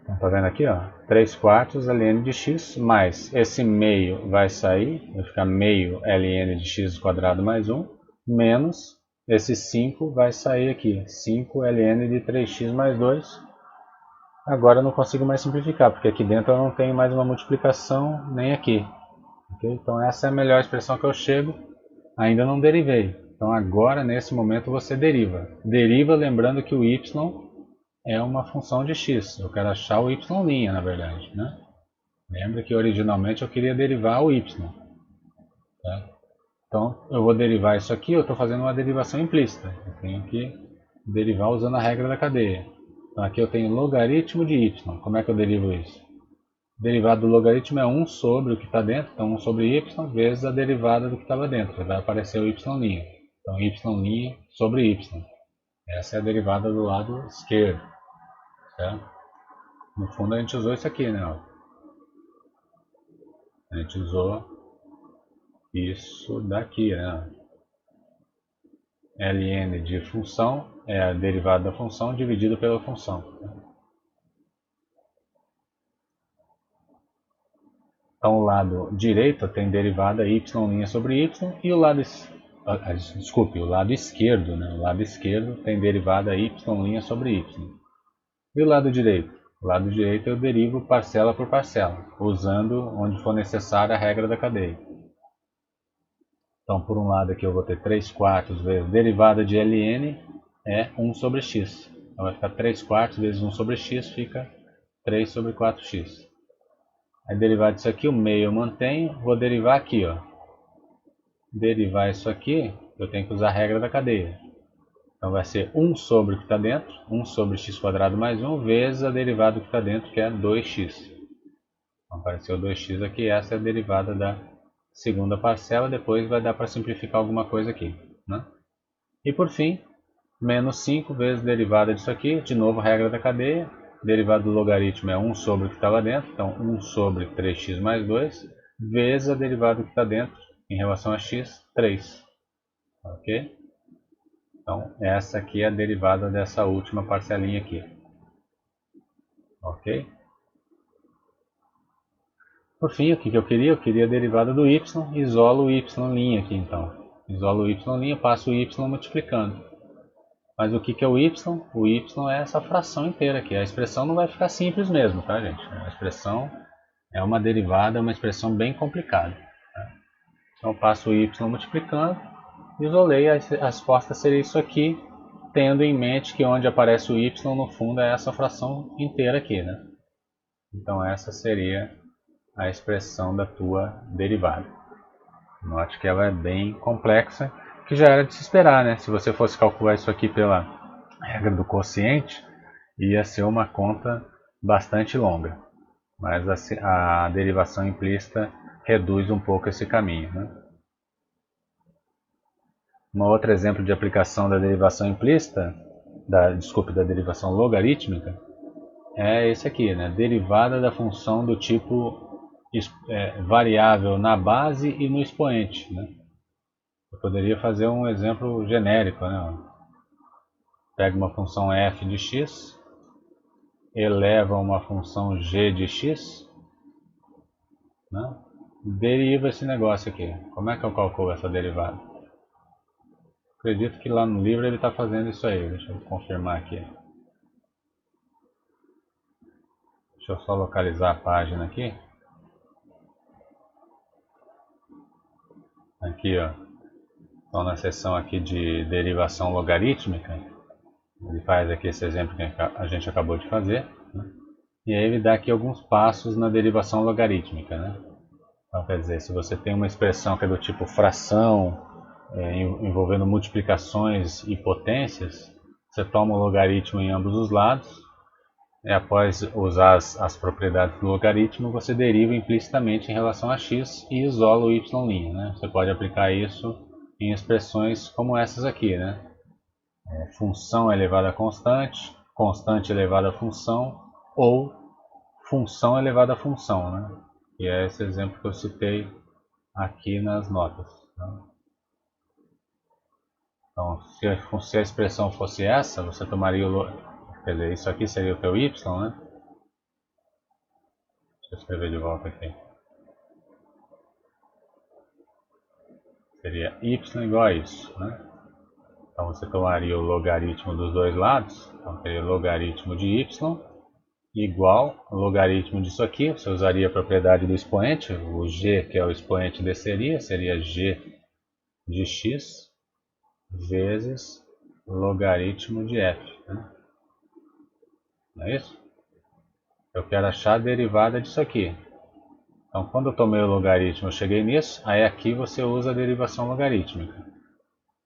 Então tá vendo aqui, ó, 3/4 ln de x mais esse meio vai sair, vai ficar meio ln de x quadrado mais 1, menos esse 5 vai sair aqui, 5 ln de 3x mais 2. Agora eu não consigo mais simplificar, porque aqui dentro eu não tenho mais uma multiplicação nem aqui. Okay? Então essa é a melhor expressão que eu chego, ainda não derivei. Então agora, nesse momento, você deriva. Deriva lembrando que o y é uma função de x. Eu quero achar o y', na verdade. Né? Lembra que originalmente eu queria derivar o y. Tá? Então eu vou derivar isso aqui, eu estou fazendo uma derivação implícita. Eu tenho que derivar usando a regra da cadeia. Então aqui eu tenho logaritmo de y. Como é que eu derivo isso? O derivado do logaritmo é 1 sobre o que está dentro, então 1 sobre y vezes a derivada do que estava dentro. Vai aparecer o y'. Então y' sobre y. Essa é a derivada do lado esquerdo. Certo? No fundo a gente usou isso aqui, né? A gente usou isso daqui, né? ln de função é a derivada da função dividido pela função. Então o lado direito tem derivada y' sobre y e o lado o lado esquerdo, né? O lado esquerdo tem derivada y' sobre y. E o lado direito? Do lado direito eu derivo parcela por parcela, usando onde for necessária a regra da cadeia. Então, por um lado aqui eu vou ter 3/4 vezes derivada de ln é 1 sobre x. Então vai ficar 3/4 vezes 1 sobre x, fica 3 sobre 4x. Aí derivar disso aqui, o meio eu mantenho, vou derivar aqui, ó. Derivar isso aqui, eu tenho que usar a regra da cadeia. Então vai ser 1 sobre o que está dentro, 1 sobre x² mais 1, vezes a derivada do que está dentro, que é 2x. Então, apareceu 2x aqui, essa é a derivada da segunda parcela, depois vai dar para simplificar alguma coisa aqui, né? E por fim, menos 5 vezes a derivada disso aqui, de novo regra da cadeia, derivada do logaritmo é 1 sobre o que estava dentro, então 1 sobre 3x mais 2, vezes a derivada do que está dentro, em relação a x, 3. Ok? Então essa aqui é a derivada dessa última parcelinha aqui. Ok? Por fim, o que eu queria? Eu queria a derivada do y, isolo o y' aqui então. Isolo o y', passo o y multiplicando. Mas o que é o y? O y é essa fração inteira aqui. A expressão não vai ficar simples mesmo, tá, gente? A expressão é uma derivada, é uma expressão bem complicada. Tá? Então eu passo o y multiplicando, isolei, a resposta seria isso aqui, tendo em mente que onde aparece o y no fundo é essa fração inteira aqui, né? Então essa seria a expressão da tua derivada. Note que ela é bem complexa, que já era de se esperar, né? Se você fosse calcular isso aqui pela regra do quociente, ia ser uma conta bastante longa. Mas a derivação implícita reduz um pouco esse caminho, né? Um outro exemplo de aplicação da derivação implícita, da derivação logarítmica, é esse aqui, né? Derivada da função do tipo variável na base e no expoente, né? Eu poderia fazer um exemplo genérico, né? Pega uma função f de x, eleva uma função g de x, né? Deriva esse negócio aqui. Como é que eu calculo essa derivada? Acredito que lá no livro ele está fazendo isso aí. Deixa eu confirmar aqui. Deixa eu só localizar a página aqui. Aqui, ó. Então, na seção aqui de derivação logarítmica, ele faz aqui esse exemplo que a gente acabou de fazer, né? E aí ele dá aqui alguns passos na derivação logarítmica, né? Então, quer dizer, se você tem uma expressão que é do tipo fração, envolvendo multiplicações e potências, você toma o logaritmo em ambos os lados, e após usar as propriedades do logaritmo, você deriva implicitamente em relação a x e isola o y', né? Você pode aplicar isso em expressões como essas aqui, né? Função elevada a constante, constante elevada a função, ou função elevada a função, né? E é esse exemplo que eu citei aqui nas notas, né? Então, se a expressão fosse essa, você tomaria quer dizer, isso aqui seria o teu y, né? Deixa eu escrever de volta aqui. Seria y igual a isso, né? Então você tomaria o logaritmo dos dois lados, então teria logaritmo de y igual ao logaritmo disso aqui, você usaria a propriedade do expoente, o g que é o expoente desceria, seria g de x vezes logaritmo de f, né? Não é isso? Eu quero achar a derivada disso aqui. Então quando eu tomei o logaritmo eu cheguei nisso, aí aqui você usa a derivação logarítmica.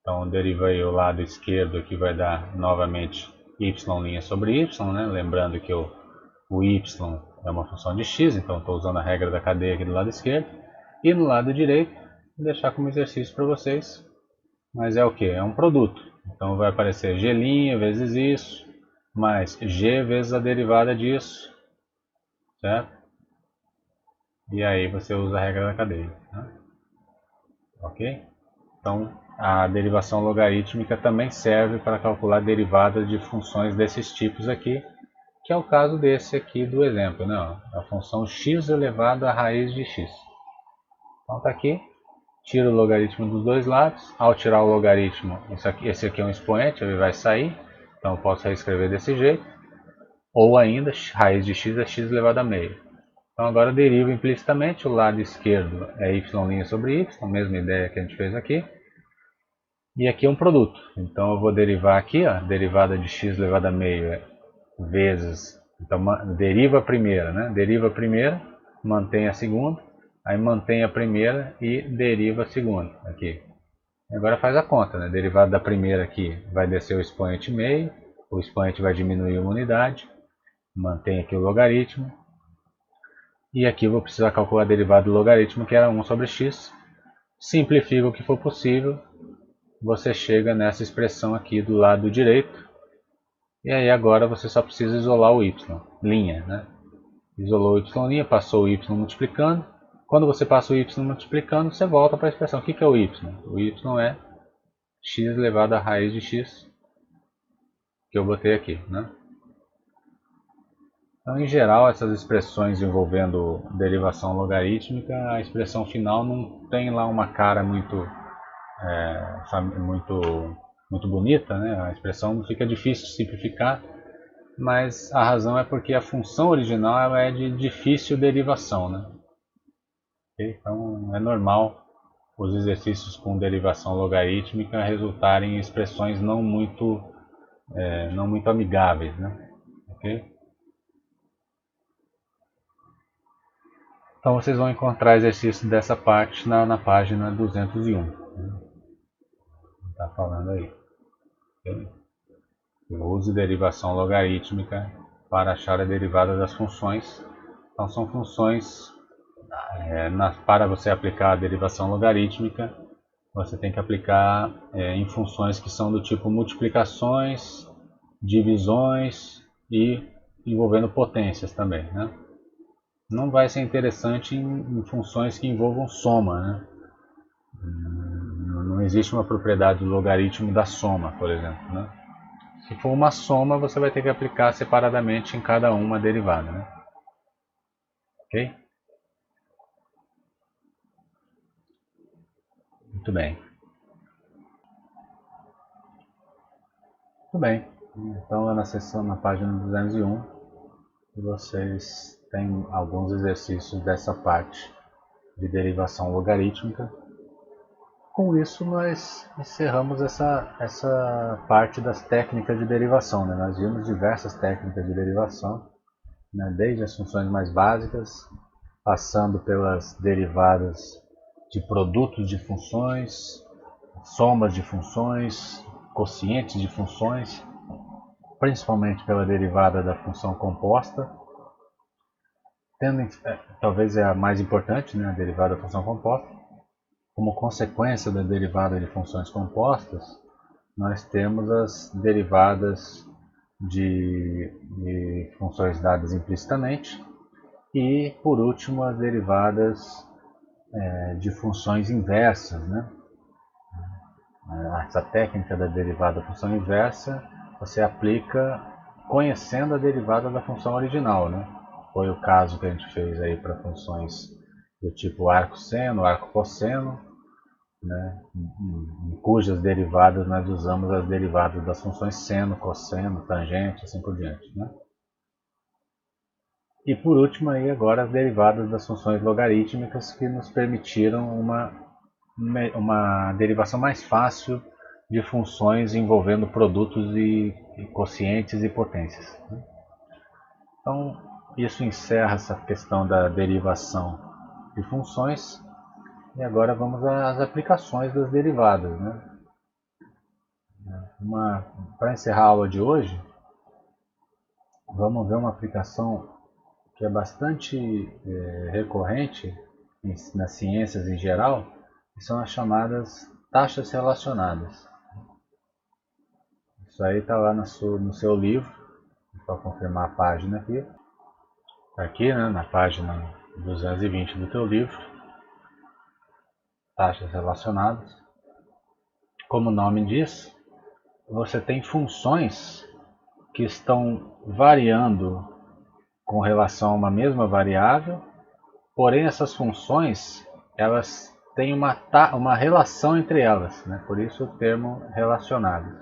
Então deriva aí o lado esquerdo aqui vai dar novamente y' sobre y, né? Lembrando que o y é uma função de x, então estou usando a regra da cadeia aqui do lado esquerdo. E no lado direito, vou deixar como exercício para vocês, mas é o que? É um produto. Então vai aparecer g' vezes isso, mais g vezes a derivada disso, certo? E aí você usa a regra da cadeia, né? Ok? Então a derivação logarítmica também serve para calcular derivadas de funções desses tipos aqui, que é o caso desse aqui do exemplo, né? A função x elevado à raiz de x. Então está aqui, tira o logaritmo dos dois lados, ao tirar o logaritmo, esse aqui é um expoente, ele vai sair, então eu posso reescrever desse jeito. ou ainda raiz de x é x elevado a meio. Então agora eu derivo implicitamente, o lado esquerdo é y' sobre y, mesma ideia que a gente fez aqui. E aqui é um produto, então eu vou derivar aqui, ó, derivada de x elevado a meio vezes, então deriva a primeira, né? Deriva a primeira, mantém a segunda, aí mantém a primeira e deriva a segunda aqui. Agora faz a conta, né? Derivada da primeira aqui vai descer o expoente meio, o expoente vai diminuir uma unidade, mantém aqui o logaritmo, e aqui eu vou precisar calcular a derivada do logaritmo, que era 1 sobre x. Simplifica o que for possível, você chega nessa expressão aqui do lado direito, e aí agora você só precisa isolar o y, linha, né? Isolou o y', passou o y multiplicando. Quando você passa o y multiplicando, você volta para a expressão. O que é o y? O y é x elevado à raiz de x, que eu botei aqui, né? Então, em geral, essas expressões envolvendo derivação logarítmica, a expressão final não tem lá uma cara muito bonita, né? A expressão fica difícil de simplificar, mas a razão é porque a função original ela é de difícil derivação, né? Então é normal os exercícios com derivação logarítmica resultarem em expressões não muito amigáveis, né? Okay? Então vocês vão encontrar exercícios dessa parte na página 201. Está falando aí. Okay? Eu uso derivação logarítmica para achar a derivada das funções. Então são funções, para você aplicar a derivação logarítmica, você tem que aplicar em funções que são do tipo multiplicações, divisões e envolvendo potências também, né? Não vai ser interessante em funções que envolvam soma, né? Não existe uma propriedade do logaritmo da soma, por exemplo, né? Se for uma soma, você vai ter que aplicar separadamente em cada uma derivada, né? Ok? Muito bem. Muito bem. Então, na seção, na página 201, vocês têm alguns exercícios dessa parte de derivação logarítmica. Com isso, nós encerramos essa parte das técnicas de derivação, né? Nós vimos diversas técnicas de derivação, né? Desde as funções mais básicas, passando pelas derivadas de produtos de funções, somas de funções, quocientes de funções, principalmente pela derivada da função composta, talvez é a mais importante, né? A derivada da função composta. Como consequência da derivada de funções compostas, nós temos as derivadas de funções dadas implicitamente e, por último, as derivadas de funções inversas, né? Essa técnica da derivada da função inversa você aplica conhecendo a derivada da função original, né? Foi o caso que a gente fez aí para funções do tipo arco-seno, arco-cosseno, né? Em cujas derivadas nós usamos as derivadas das funções seno, cosseno, tangente, assim por diante, né? E por último aí agora as derivadas das funções logarítmicas que nos permitiram uma derivação mais fácil de funções envolvendo produtos e quocientes e potências. Então isso encerra essa questão da derivação de funções. E agora vamos às aplicações das derivadas, né? Para encerrar a aula de hoje, vamos ver uma aplicação que é bastante recorrente nas ciências em geral, que são as chamadas taxas relacionadas. Isso aí está lá no seu livro, só confirmar a página aqui. Está aqui, né, na página 220 do teu livro. Taxas relacionadas. Como o nome diz, você tem funções que estão variando com relação a uma mesma variável, porém essas funções elas têm uma relação entre elas, né? Por isso o termo relacionadas.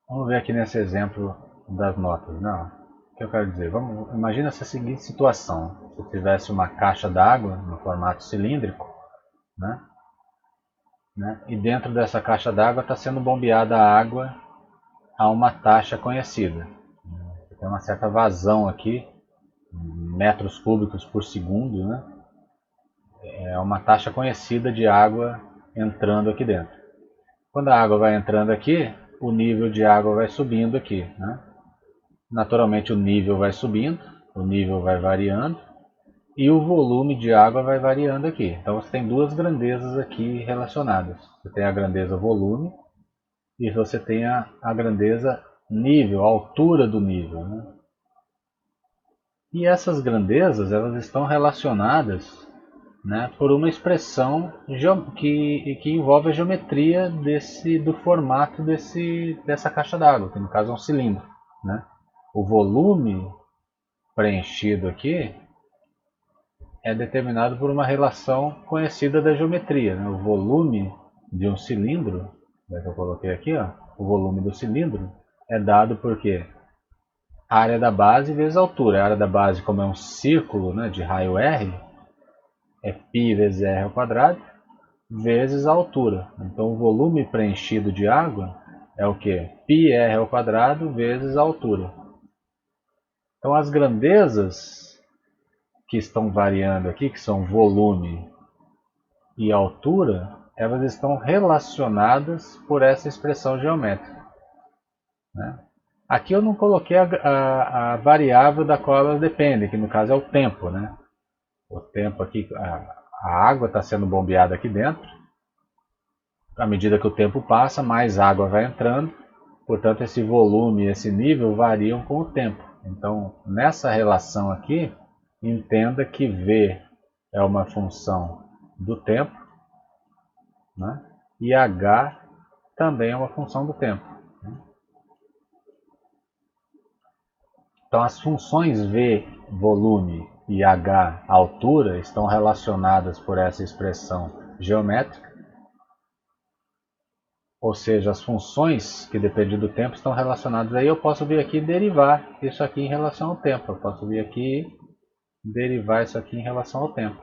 Vamos ver aqui nesse exemplo das notas. Não. O que eu quero dizer? Imagina essa seguinte situação. Se eu tivesse uma caixa d'água no formato cilíndrico, né? E dentro dessa caixa d'água está sendo bombeada a água a uma taxa conhecida. Tem uma certa vazão aqui, metros cúbicos por segundo, né? É uma taxa conhecida de água entrando aqui dentro. Quando a água vai entrando aqui, o nível de água vai subindo aqui, né? Naturalmente o nível vai subindo, o nível vai variando e o volume de água vai variando aqui. Então você tem duas grandezas aqui relacionadas. Você tem a grandeza volume e você tem a grandeza nível, a altura do nível, né? E essas grandezas elas estão relacionadas, né, por uma expressão que envolve a geometria do formato dessa caixa d'água, que no caso é um cilindro, né? O volume preenchido aqui é determinado por uma relação conhecida da geometria, né? O volume de um cilindro, que eu coloquei aqui, ó, o volume do cilindro é dado por quê? A área da base vezes a altura. A área da base, como é um círculo, né, de raio R, é π vezes r ao quadrado vezes a altura. Então o volume preenchido de água é o que? πr ao quadrado vezes a altura. Então as grandezas que estão variando aqui, que são volume e altura, elas estão relacionadas por essa expressão geométrica, né? Aqui eu não coloquei a variável da qual ela depende, que no caso é o tempo, né? O tempo aqui, a água está sendo bombeada aqui dentro. À medida que o tempo passa, mais água vai entrando. Portanto, esse volume e esse nível variam com o tempo. Então, nessa relação aqui, entenda que V é uma função do tempo, né? E H também é uma função do tempo. Então, as funções V, volume, e H, altura, estão relacionadas por essa expressão geométrica. Ou seja, as funções que dependem do tempo estão relacionadas. Aí eu posso vir aqui e derivar isso aqui em relação ao tempo. Eu posso vir aqui e derivar isso aqui em relação ao tempo.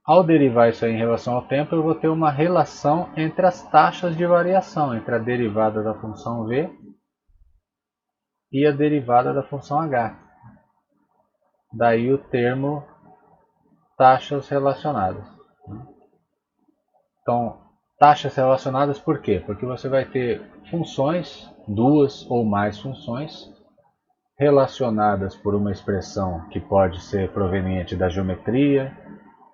Ao derivar isso aí em relação ao tempo, eu vou ter uma relação entre as taxas de variação, entre a derivada da função V e a derivada da função H. Daí o termo taxas relacionadas. Então, taxas relacionadas por quê? Porque você vai ter funções, duas ou mais funções, relacionadas por uma expressão que pode ser proveniente da geometria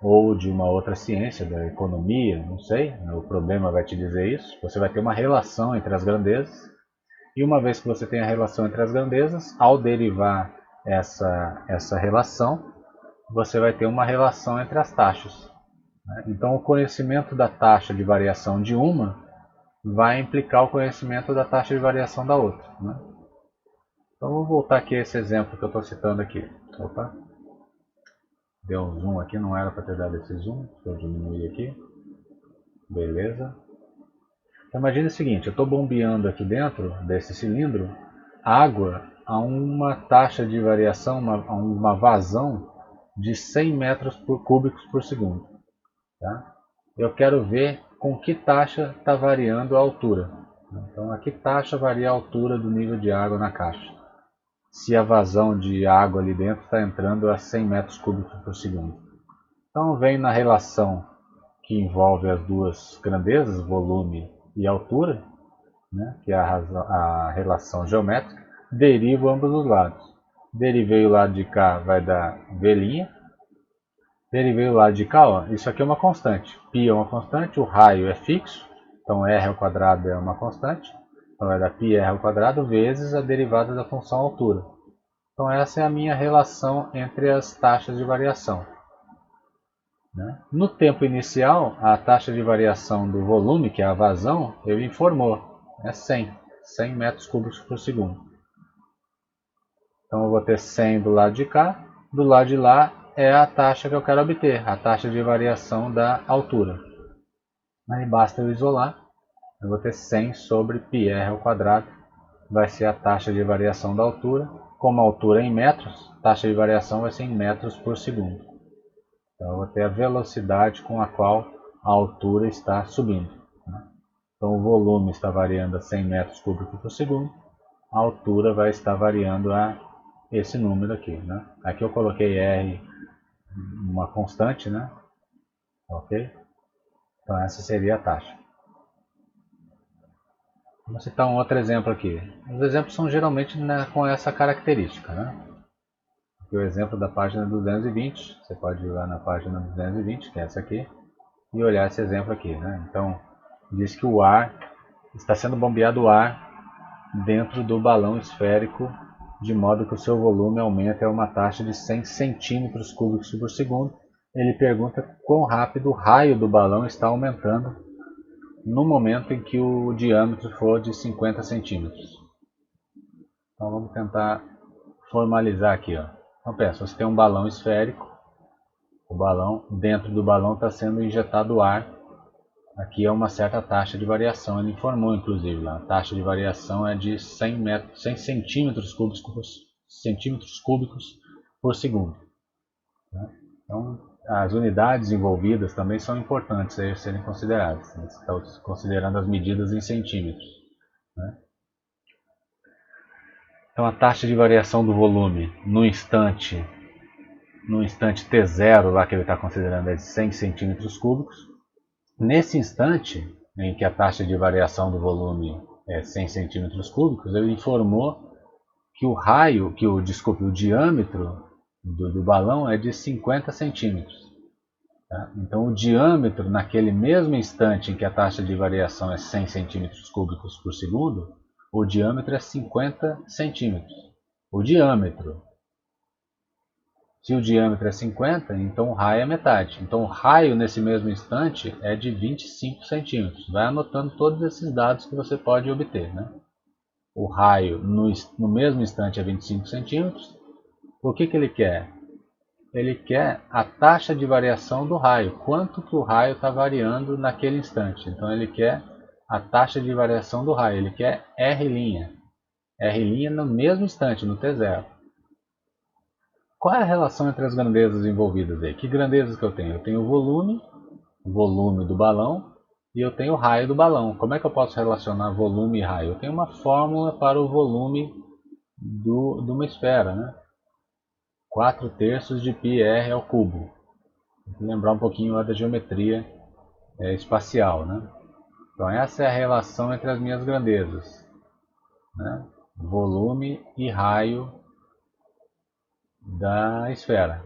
ou de uma outra ciência, da economia, não sei, o problema vai te dizer isso. Você vai ter uma relação entre as grandezas, e uma vez que você tem a relação entre as grandezas, ao derivar essa relação, você vai ter uma relação entre as taxas. Então, o conhecimento da taxa de variação de uma vai implicar o conhecimento da taxa de variação da outra, né? Então, vou voltar aqui a esse exemplo que eu estou citando aqui. Opa, deu um zoom aqui, não era para ter dado esse zoom. Deixa eu diminuir aqui. Beleza. Então, imagine o seguinte, eu estou bombeando aqui dentro desse cilindro água a uma taxa de variação, a uma vazão de 100 metros cúbicos por segundo. Tá? Eu quero ver com que taxa está variando a altura. Então, a que taxa varia a altura do nível de água na caixa? Se a vazão de água ali dentro está entrando a 100 metros cúbicos por segundo. Então, vem na relação que envolve as duas grandezas, volume e altura, né, que é a relação geométrica, derivo ambos os lados. Derivei o lado de cá, vai dar V'. Derivei o lado de cá, ó, isso aqui é uma constante. Π é uma constante, o raio é fixo, então r ao quadrado é uma constante. Então vai dar πr ao quadrado vezes a derivada da função altura. Então essa é a minha relação entre as taxas de variação, né? No tempo inicial, a taxa de variação do volume, que é a vazão, ele informou, é 100 metros cúbicos por segundo. Então eu vou ter 100 do lado de cá, do lado de lá é a taxa que eu quero obter, a taxa de variação da altura. Aí basta eu isolar, eu vou ter 100 sobre πr ao quadrado vai ser a taxa de variação da altura. Como a altura é em metros, a taxa de variação vai ser em metros por segundo. Então eu vou ter a velocidade com a qual a altura está subindo. Então o volume está variando a 100 metros cúbicos por segundo, a altura vai estar variando a esse número aqui. Aqui eu coloquei R, uma constante, ok? Então essa seria a taxa. Vamos citar um outro exemplo aqui. Os exemplos são geralmente com essa característica. Aqui o exemplo da página 220, você pode ir lá na página 220, que é essa aqui, e olhar esse exemplo aqui. Então, diz que o ar, está sendo bombeado o ar dentro do balão esférico, de modo que o seu volume aumente a uma taxa de 100 centímetros cúbicos por segundo. Ele pergunta quão rápido o raio do balão está aumentando no momento em que o diâmetro for de 50 centímetros. Então vamos tentar formalizar aqui. Então pensa, você tem um balão esférico, dentro do balão está sendo injetado ar. Aqui é uma certa taxa de variação, ele informou inclusive lá, a taxa de variação é de 100 centímetros cúbicos por segundo. Então as unidades envolvidas também são importantes a serem consideradas. Você está considerando as medidas em centímetros. Então a taxa de variação do volume no instante T0, lá que ele está considerando, é de 100 centímetros cúbicos. Nesse instante em que a taxa de variação do volume é 100 centímetros cúbicos, ele informou que o diâmetro do balão é de 50 centímetros. Então o diâmetro, naquele mesmo instante em que a taxa de variação é 100 centímetros cúbicos por segundo, o diâmetro é 50 centímetros. O diâmetro. Se o diâmetro é 50, então o raio é metade. Então o raio nesse mesmo instante é de 25 centímetros. Vai anotando todos esses dados que você pode obter. O raio no mesmo instante é 25 centímetros. O que ele quer? Ele quer a taxa de variação do raio. Quanto que o raio está variando naquele instante. Então ele quer a taxa de variação do raio. Ele quer R'. R' no mesmo instante, no T0. Qual é a relação entre as grandezas envolvidas aí? Que grandezas que eu tenho? Eu tenho o volume do balão, e eu tenho o raio do balão. Como é que eu posso relacionar volume e raio? Eu tenho uma fórmula para o volume de uma esfera, 4/3 de πr ao cubo. Tem que lembrar um pouquinho da geometria espacial, Então essa é a relação entre as minhas grandezas, volume e raio da esfera,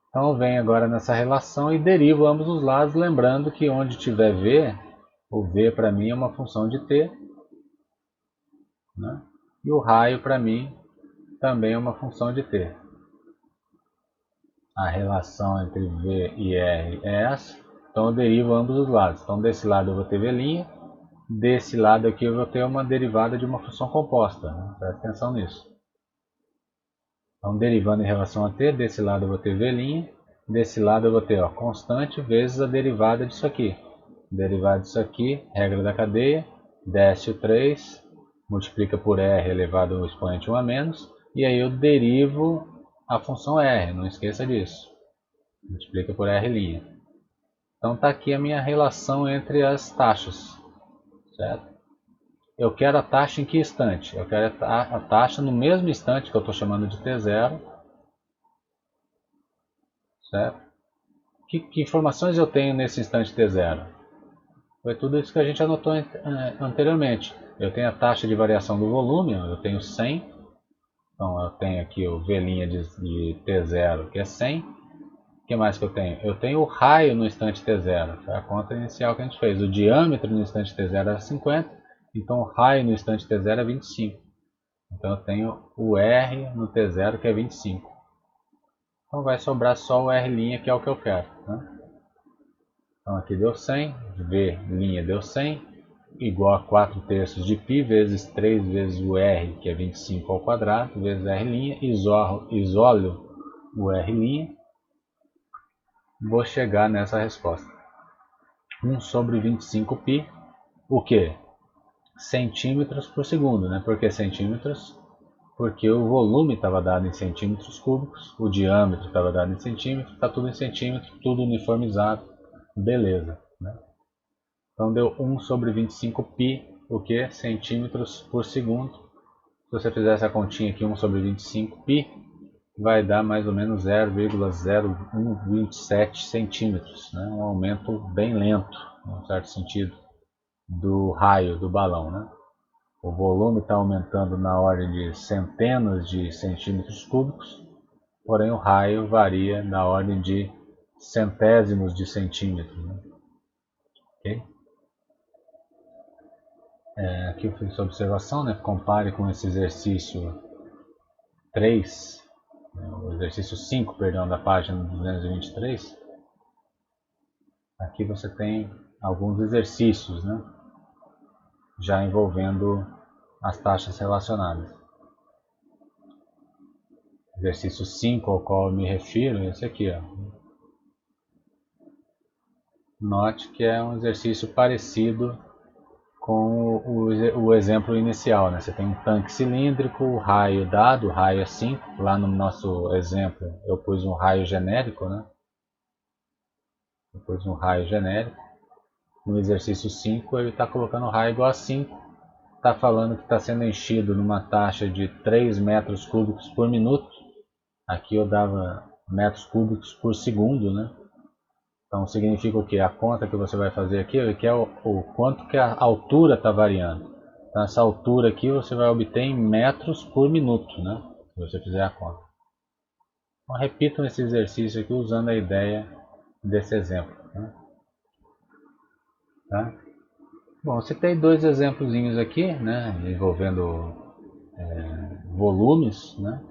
Então eu venho agora nessa relação e derivo ambos os lados, lembrando que onde tiver v, o v para mim é uma função de t, e o raio para mim também é uma função de t. A relação entre v e r é essa, então eu derivo ambos os lados. Então desse lado eu vou ter v', desse lado aqui eu vou ter uma derivada de uma função composta, presta atenção nisso. Então derivando em relação a t, desse lado eu vou ter v', desse lado eu vou ter constante vezes a derivada disso aqui. Derivada disso aqui, regra da cadeia, desce o 3, multiplica por r elevado ao expoente 1 a menos, e aí eu derivo a função r, não esqueça disso. Multiplica por r'. Então está aqui a minha relação entre as taxas, certo? Eu quero a taxa em que instante? Eu quero a taxa no mesmo instante que eu estou chamando de T0, certo? Que informações eu tenho nesse instante T0? Foi tudo isso que a gente anotou anteriormente. Eu tenho a taxa de variação do volume, eu tenho 100. Então eu tenho aqui o V' de T0, que é 100. O que mais que eu tenho? Eu tenho o raio no instante T0, foi a conta inicial que a gente fez. O diâmetro no instante T0 era 50, então o raio no instante T0 é 25. Então eu tenho o R no T0, que é 25. Então vai sobrar só o R', que é o que eu quero. Então aqui deu 100, V' deu 100, igual a 4/3 de π vezes 3 vezes o R, que é 25 ao quadrado, vezes R', isolo o R', vou chegar nessa resposta. 1 sobre 25π, o que? centímetros por segundo, né? Por que centímetros? Porque o volume estava dado em centímetros cúbicos, o diâmetro estava dado em centímetros, está tudo em centímetros, tudo uniformizado, beleza, né? Então deu 1 sobre 25 π, o que? Centímetros por segundo. Se você fizer essa continha aqui, 1 sobre 25 π, vai dar mais ou menos 0,0127 centímetros, né? Um aumento bem lento, em certo sentido, do raio do balão, né? O volume está aumentando na ordem de centenas de centímetros cúbicos, porém o raio varia na ordem de centésimos de centímetros, né? Okay? Aqui eu fiz essa observação, né? Compare com esse exercício 3, o exercício 5, perdão, da página 223. Aqui você tem alguns exercícios, né? Já envolvendo as taxas relacionadas. Exercício 5 ao qual eu me refiro é esse aqui, ó. Note que é um exercício parecido com o exemplo inicial, né? Você tem um tanque cilíndrico, o raio dado, o raio é 5. Lá no nosso exemplo eu pus um raio genérico, né? Eu pus um raio genérico. No exercício 5 ele está colocando o raio igual a 5. Está falando que está sendo enchido numa taxa de 3 metros cúbicos por minuto. Aqui eu dava metros cúbicos por segundo, né? Então significa o que? A conta que você vai fazer aqui é que é o quanto que a altura está variando. Então essa altura aqui você vai obter em metros por minuto, né? Se você fizer a conta. Então repitam esse exercício aqui usando a ideia desse exemplo, né? Tá? Bom, eu citei dois exemplozinhos aqui, né? Envolvendo volumes, né?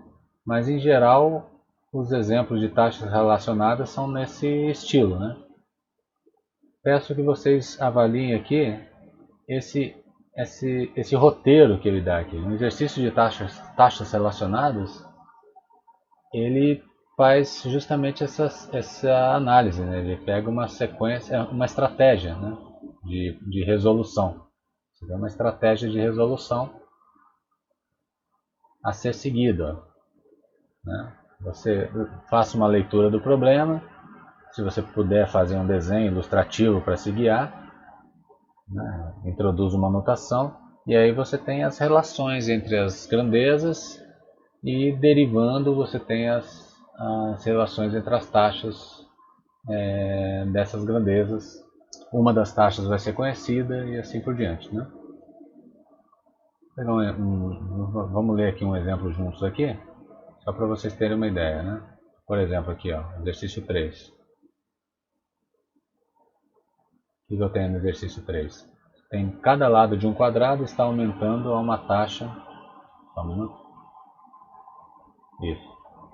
Mas em geral os exemplos de taxas relacionadas são nesse estilo, né? Peço que vocês avaliem aqui esse roteiro que ele dá aqui. No exercício de taxas relacionadas, ele faz justamente essa análise, né? Ele pega uma sequência, uma estratégia, né? de resolução. Você tem uma estratégia de resolução a ser seguida, né? Você faça uma leitura do problema, se você puder fazer um desenho ilustrativo para se guiar, né? Introduz uma notação e aí você tem as relações entre as grandezas e derivando você tem as relações entre as taxas dessas grandezas. Uma das taxas vai ser conhecida e assim por diante, né? Vamos ler aqui um exemplo juntos aqui, só para vocês terem uma ideia, né? Por exemplo aqui, ó, exercício 3. O que eu tenho no exercício 3? Tem cada lado de um quadrado está aumentando a uma taxa. Só um minuto. Isso.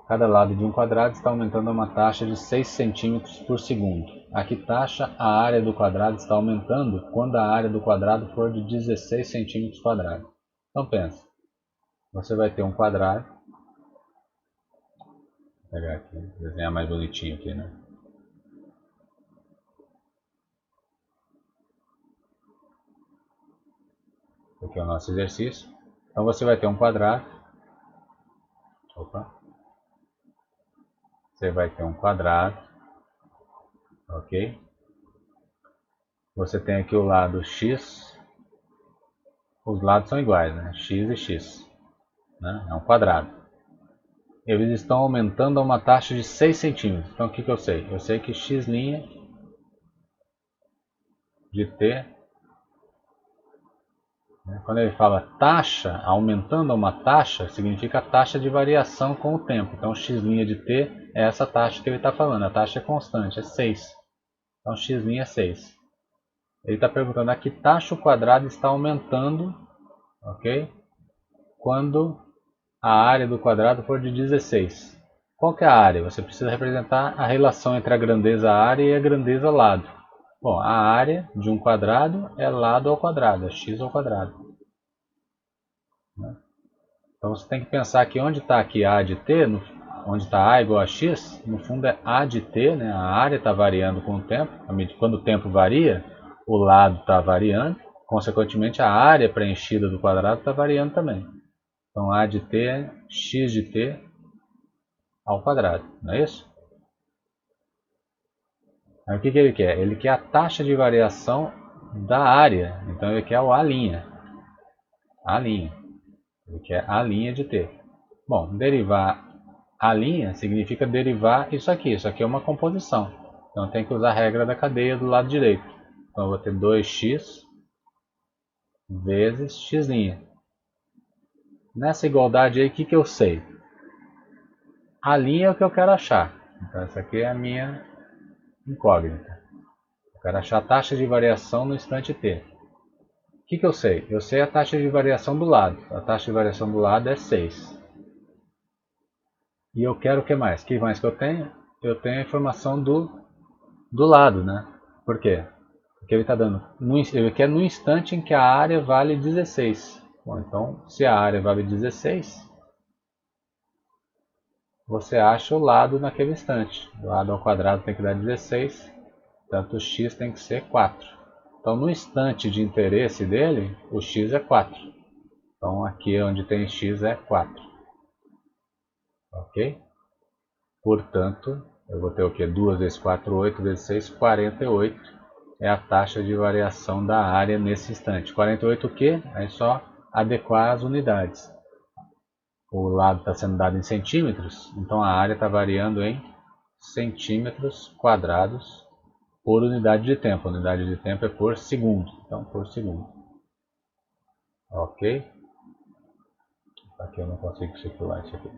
Cada lado de um quadrado está aumentando a uma taxa de 6 centímetros por segundo. A que taxa a área do quadrado está aumentando quando a área do quadrado for de 16 centímetros quadrados? Então pensa, você vai ter um quadrado. Vou pegar aqui, desenhar mais bonitinho aqui, né? Aqui é o nosso exercício. Então você vai ter um quadrado. Opa. Você vai ter um quadrado. Ok? Você tem aqui o lado x. Os lados são iguais, né? X e x. Né? É um quadrado. Eles estão aumentando a uma taxa de 6 centímetros. Então o que eu sei? Eu sei que x' de t, quando ele fala taxa, aumentando a uma taxa, significa taxa de variação com o tempo. Então x' de t é essa taxa que ele está falando. A taxa é constante, é 6. Então x' é 6. Ele está perguntando a que taxa o quadrado está aumentando, ok? Quando a área do quadrado for de 16. Qual que é a área? Você precisa representar a relação entre a grandeza área e a grandeza lado. Bom, a área de um quadrado é lado ao quadrado, é x ao quadrado. Então você tem que pensar que onde está aqui a de t, onde está a igual a x, no fundo é a de t, a área está variando com o tempo. Quando o tempo varia, o lado está variando. consequentemente a área preenchida do quadrado está variando também. Então A de t é x de t ao quadrado, não é isso? Aí o que ele quer? Ele quer a taxa de variação da área, então ele quer o A'. Ele quer A' de t. Bom, derivar A' significa derivar isso aqui é uma composição. Então tem que usar a regra da cadeia do lado direito. Então eu vou ter 2x vezes x'. Nessa igualdade aí, o que eu sei? A linha é o que eu quero achar. Então essa aqui é a minha incógnita. Eu quero achar a taxa de variação no instante t. O que eu sei? Eu sei a taxa de variação do lado. A taxa de variação do lado é 6. E eu quero o que mais? O que mais que eu tenho? Eu tenho a informação do lado, né? Por quê? Porque ele está dando, ele quer no instante em que a área vale 16. Bom, então, se a área vale 16, você acha o lado naquele instante. O lado ao quadrado tem que dar 16, portanto o x tem que ser 4. Então, no instante de interesse dele, o x é 4. Então, aqui onde tem x é 4. Ok? Portanto, eu vou ter o que? 2 vezes 4, 8 vezes 6, 48. É a taxa de variação da área nesse instante. 48 o quê? É só adequar as unidades. O lado está sendo dado em centímetros, então a área está variando em centímetros quadrados por unidade de tempo. A unidade de tempo é por segundo, então por segundo. Ok? Aqui eu não consigo circular isso aqui.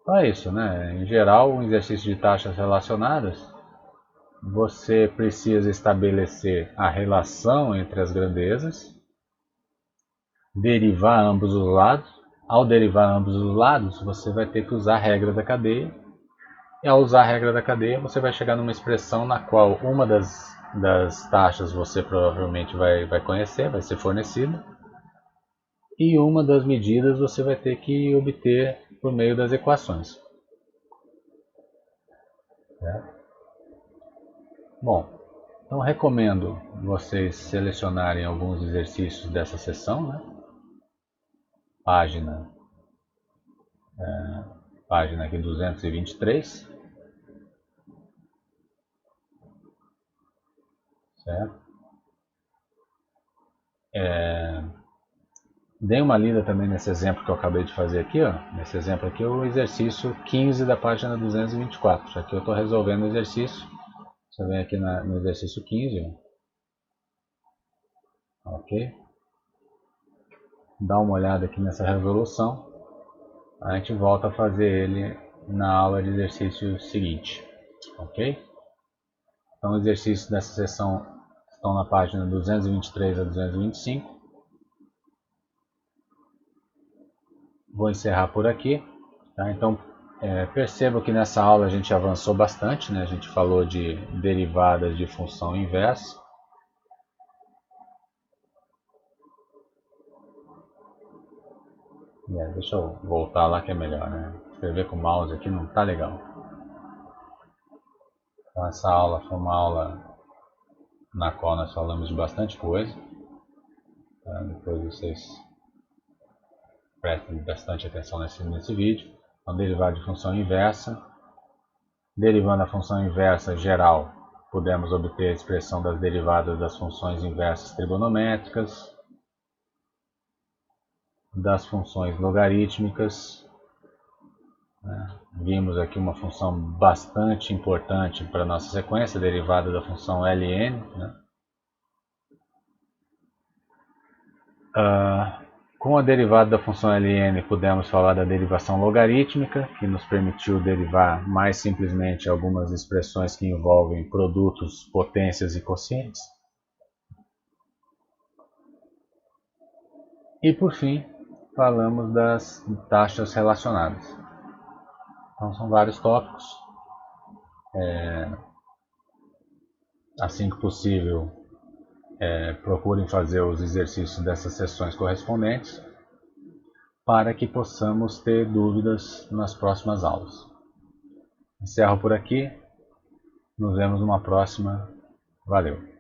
Então é isso, né? Em geral, um exercício de taxas relacionadas, você precisa estabelecer a relação entre as grandezas, derivar ambos os lados. Ao derivar ambos os lados, você vai ter que usar a regra da cadeia. E ao usar a regra da cadeia, você vai chegar numa expressão na qual uma das taxas você provavelmente vai conhecer, vai ser fornecida. E uma das medidas você vai ter que obter por meio das equações. Bom, então recomendo vocês selecionarem alguns exercícios dessa sessão, né? Página aqui 223, certo? Dei uma lida também nesse exemplo que eu acabei de fazer aqui, ó. Nesse exemplo aqui, o exercício 15 da página 224. Aqui eu estou resolvendo o exercício. Você vem aqui no exercício 15, ó. Ok? Dá uma olhada aqui nessa resolução. A gente volta a fazer ele na aula de exercício seguinte. Ok? Então, os exercícios dessa sessão estão na página 223 a 225. Vou encerrar por aqui. Tá? Então, perceba que nessa aula a gente avançou bastante, né? A gente falou de derivadas de função inversa. Deixa eu voltar lá que é melhor, né? Escrever com o mouse aqui não tá legal. Então, essa aula foi uma aula na qual nós falamos de bastante coisa. Tá? Depois vocês prestem bastante atenção nesse vídeo. Então, derivada de função inversa. Derivando a função inversa geral, podemos obter a expressão das derivadas das funções inversas trigonométricas, das funções logarítmicas. Né? Vimos aqui uma função bastante importante para a nossa sequência, derivada da função ln. Né? Com a derivada da função ln, pudemos falar da derivação logarítmica, que nos permitiu derivar mais simplesmente algumas expressões que envolvem produtos, potências e quocientes. E por fim, falamos das taxas relacionadas. Então são vários tópicos. Assim que possível, procurem fazer os exercícios dessas sessões correspondentes para que possamos ter dúvidas nas próximas aulas. Encerro por aqui. Nos vemos numa próxima. Valeu!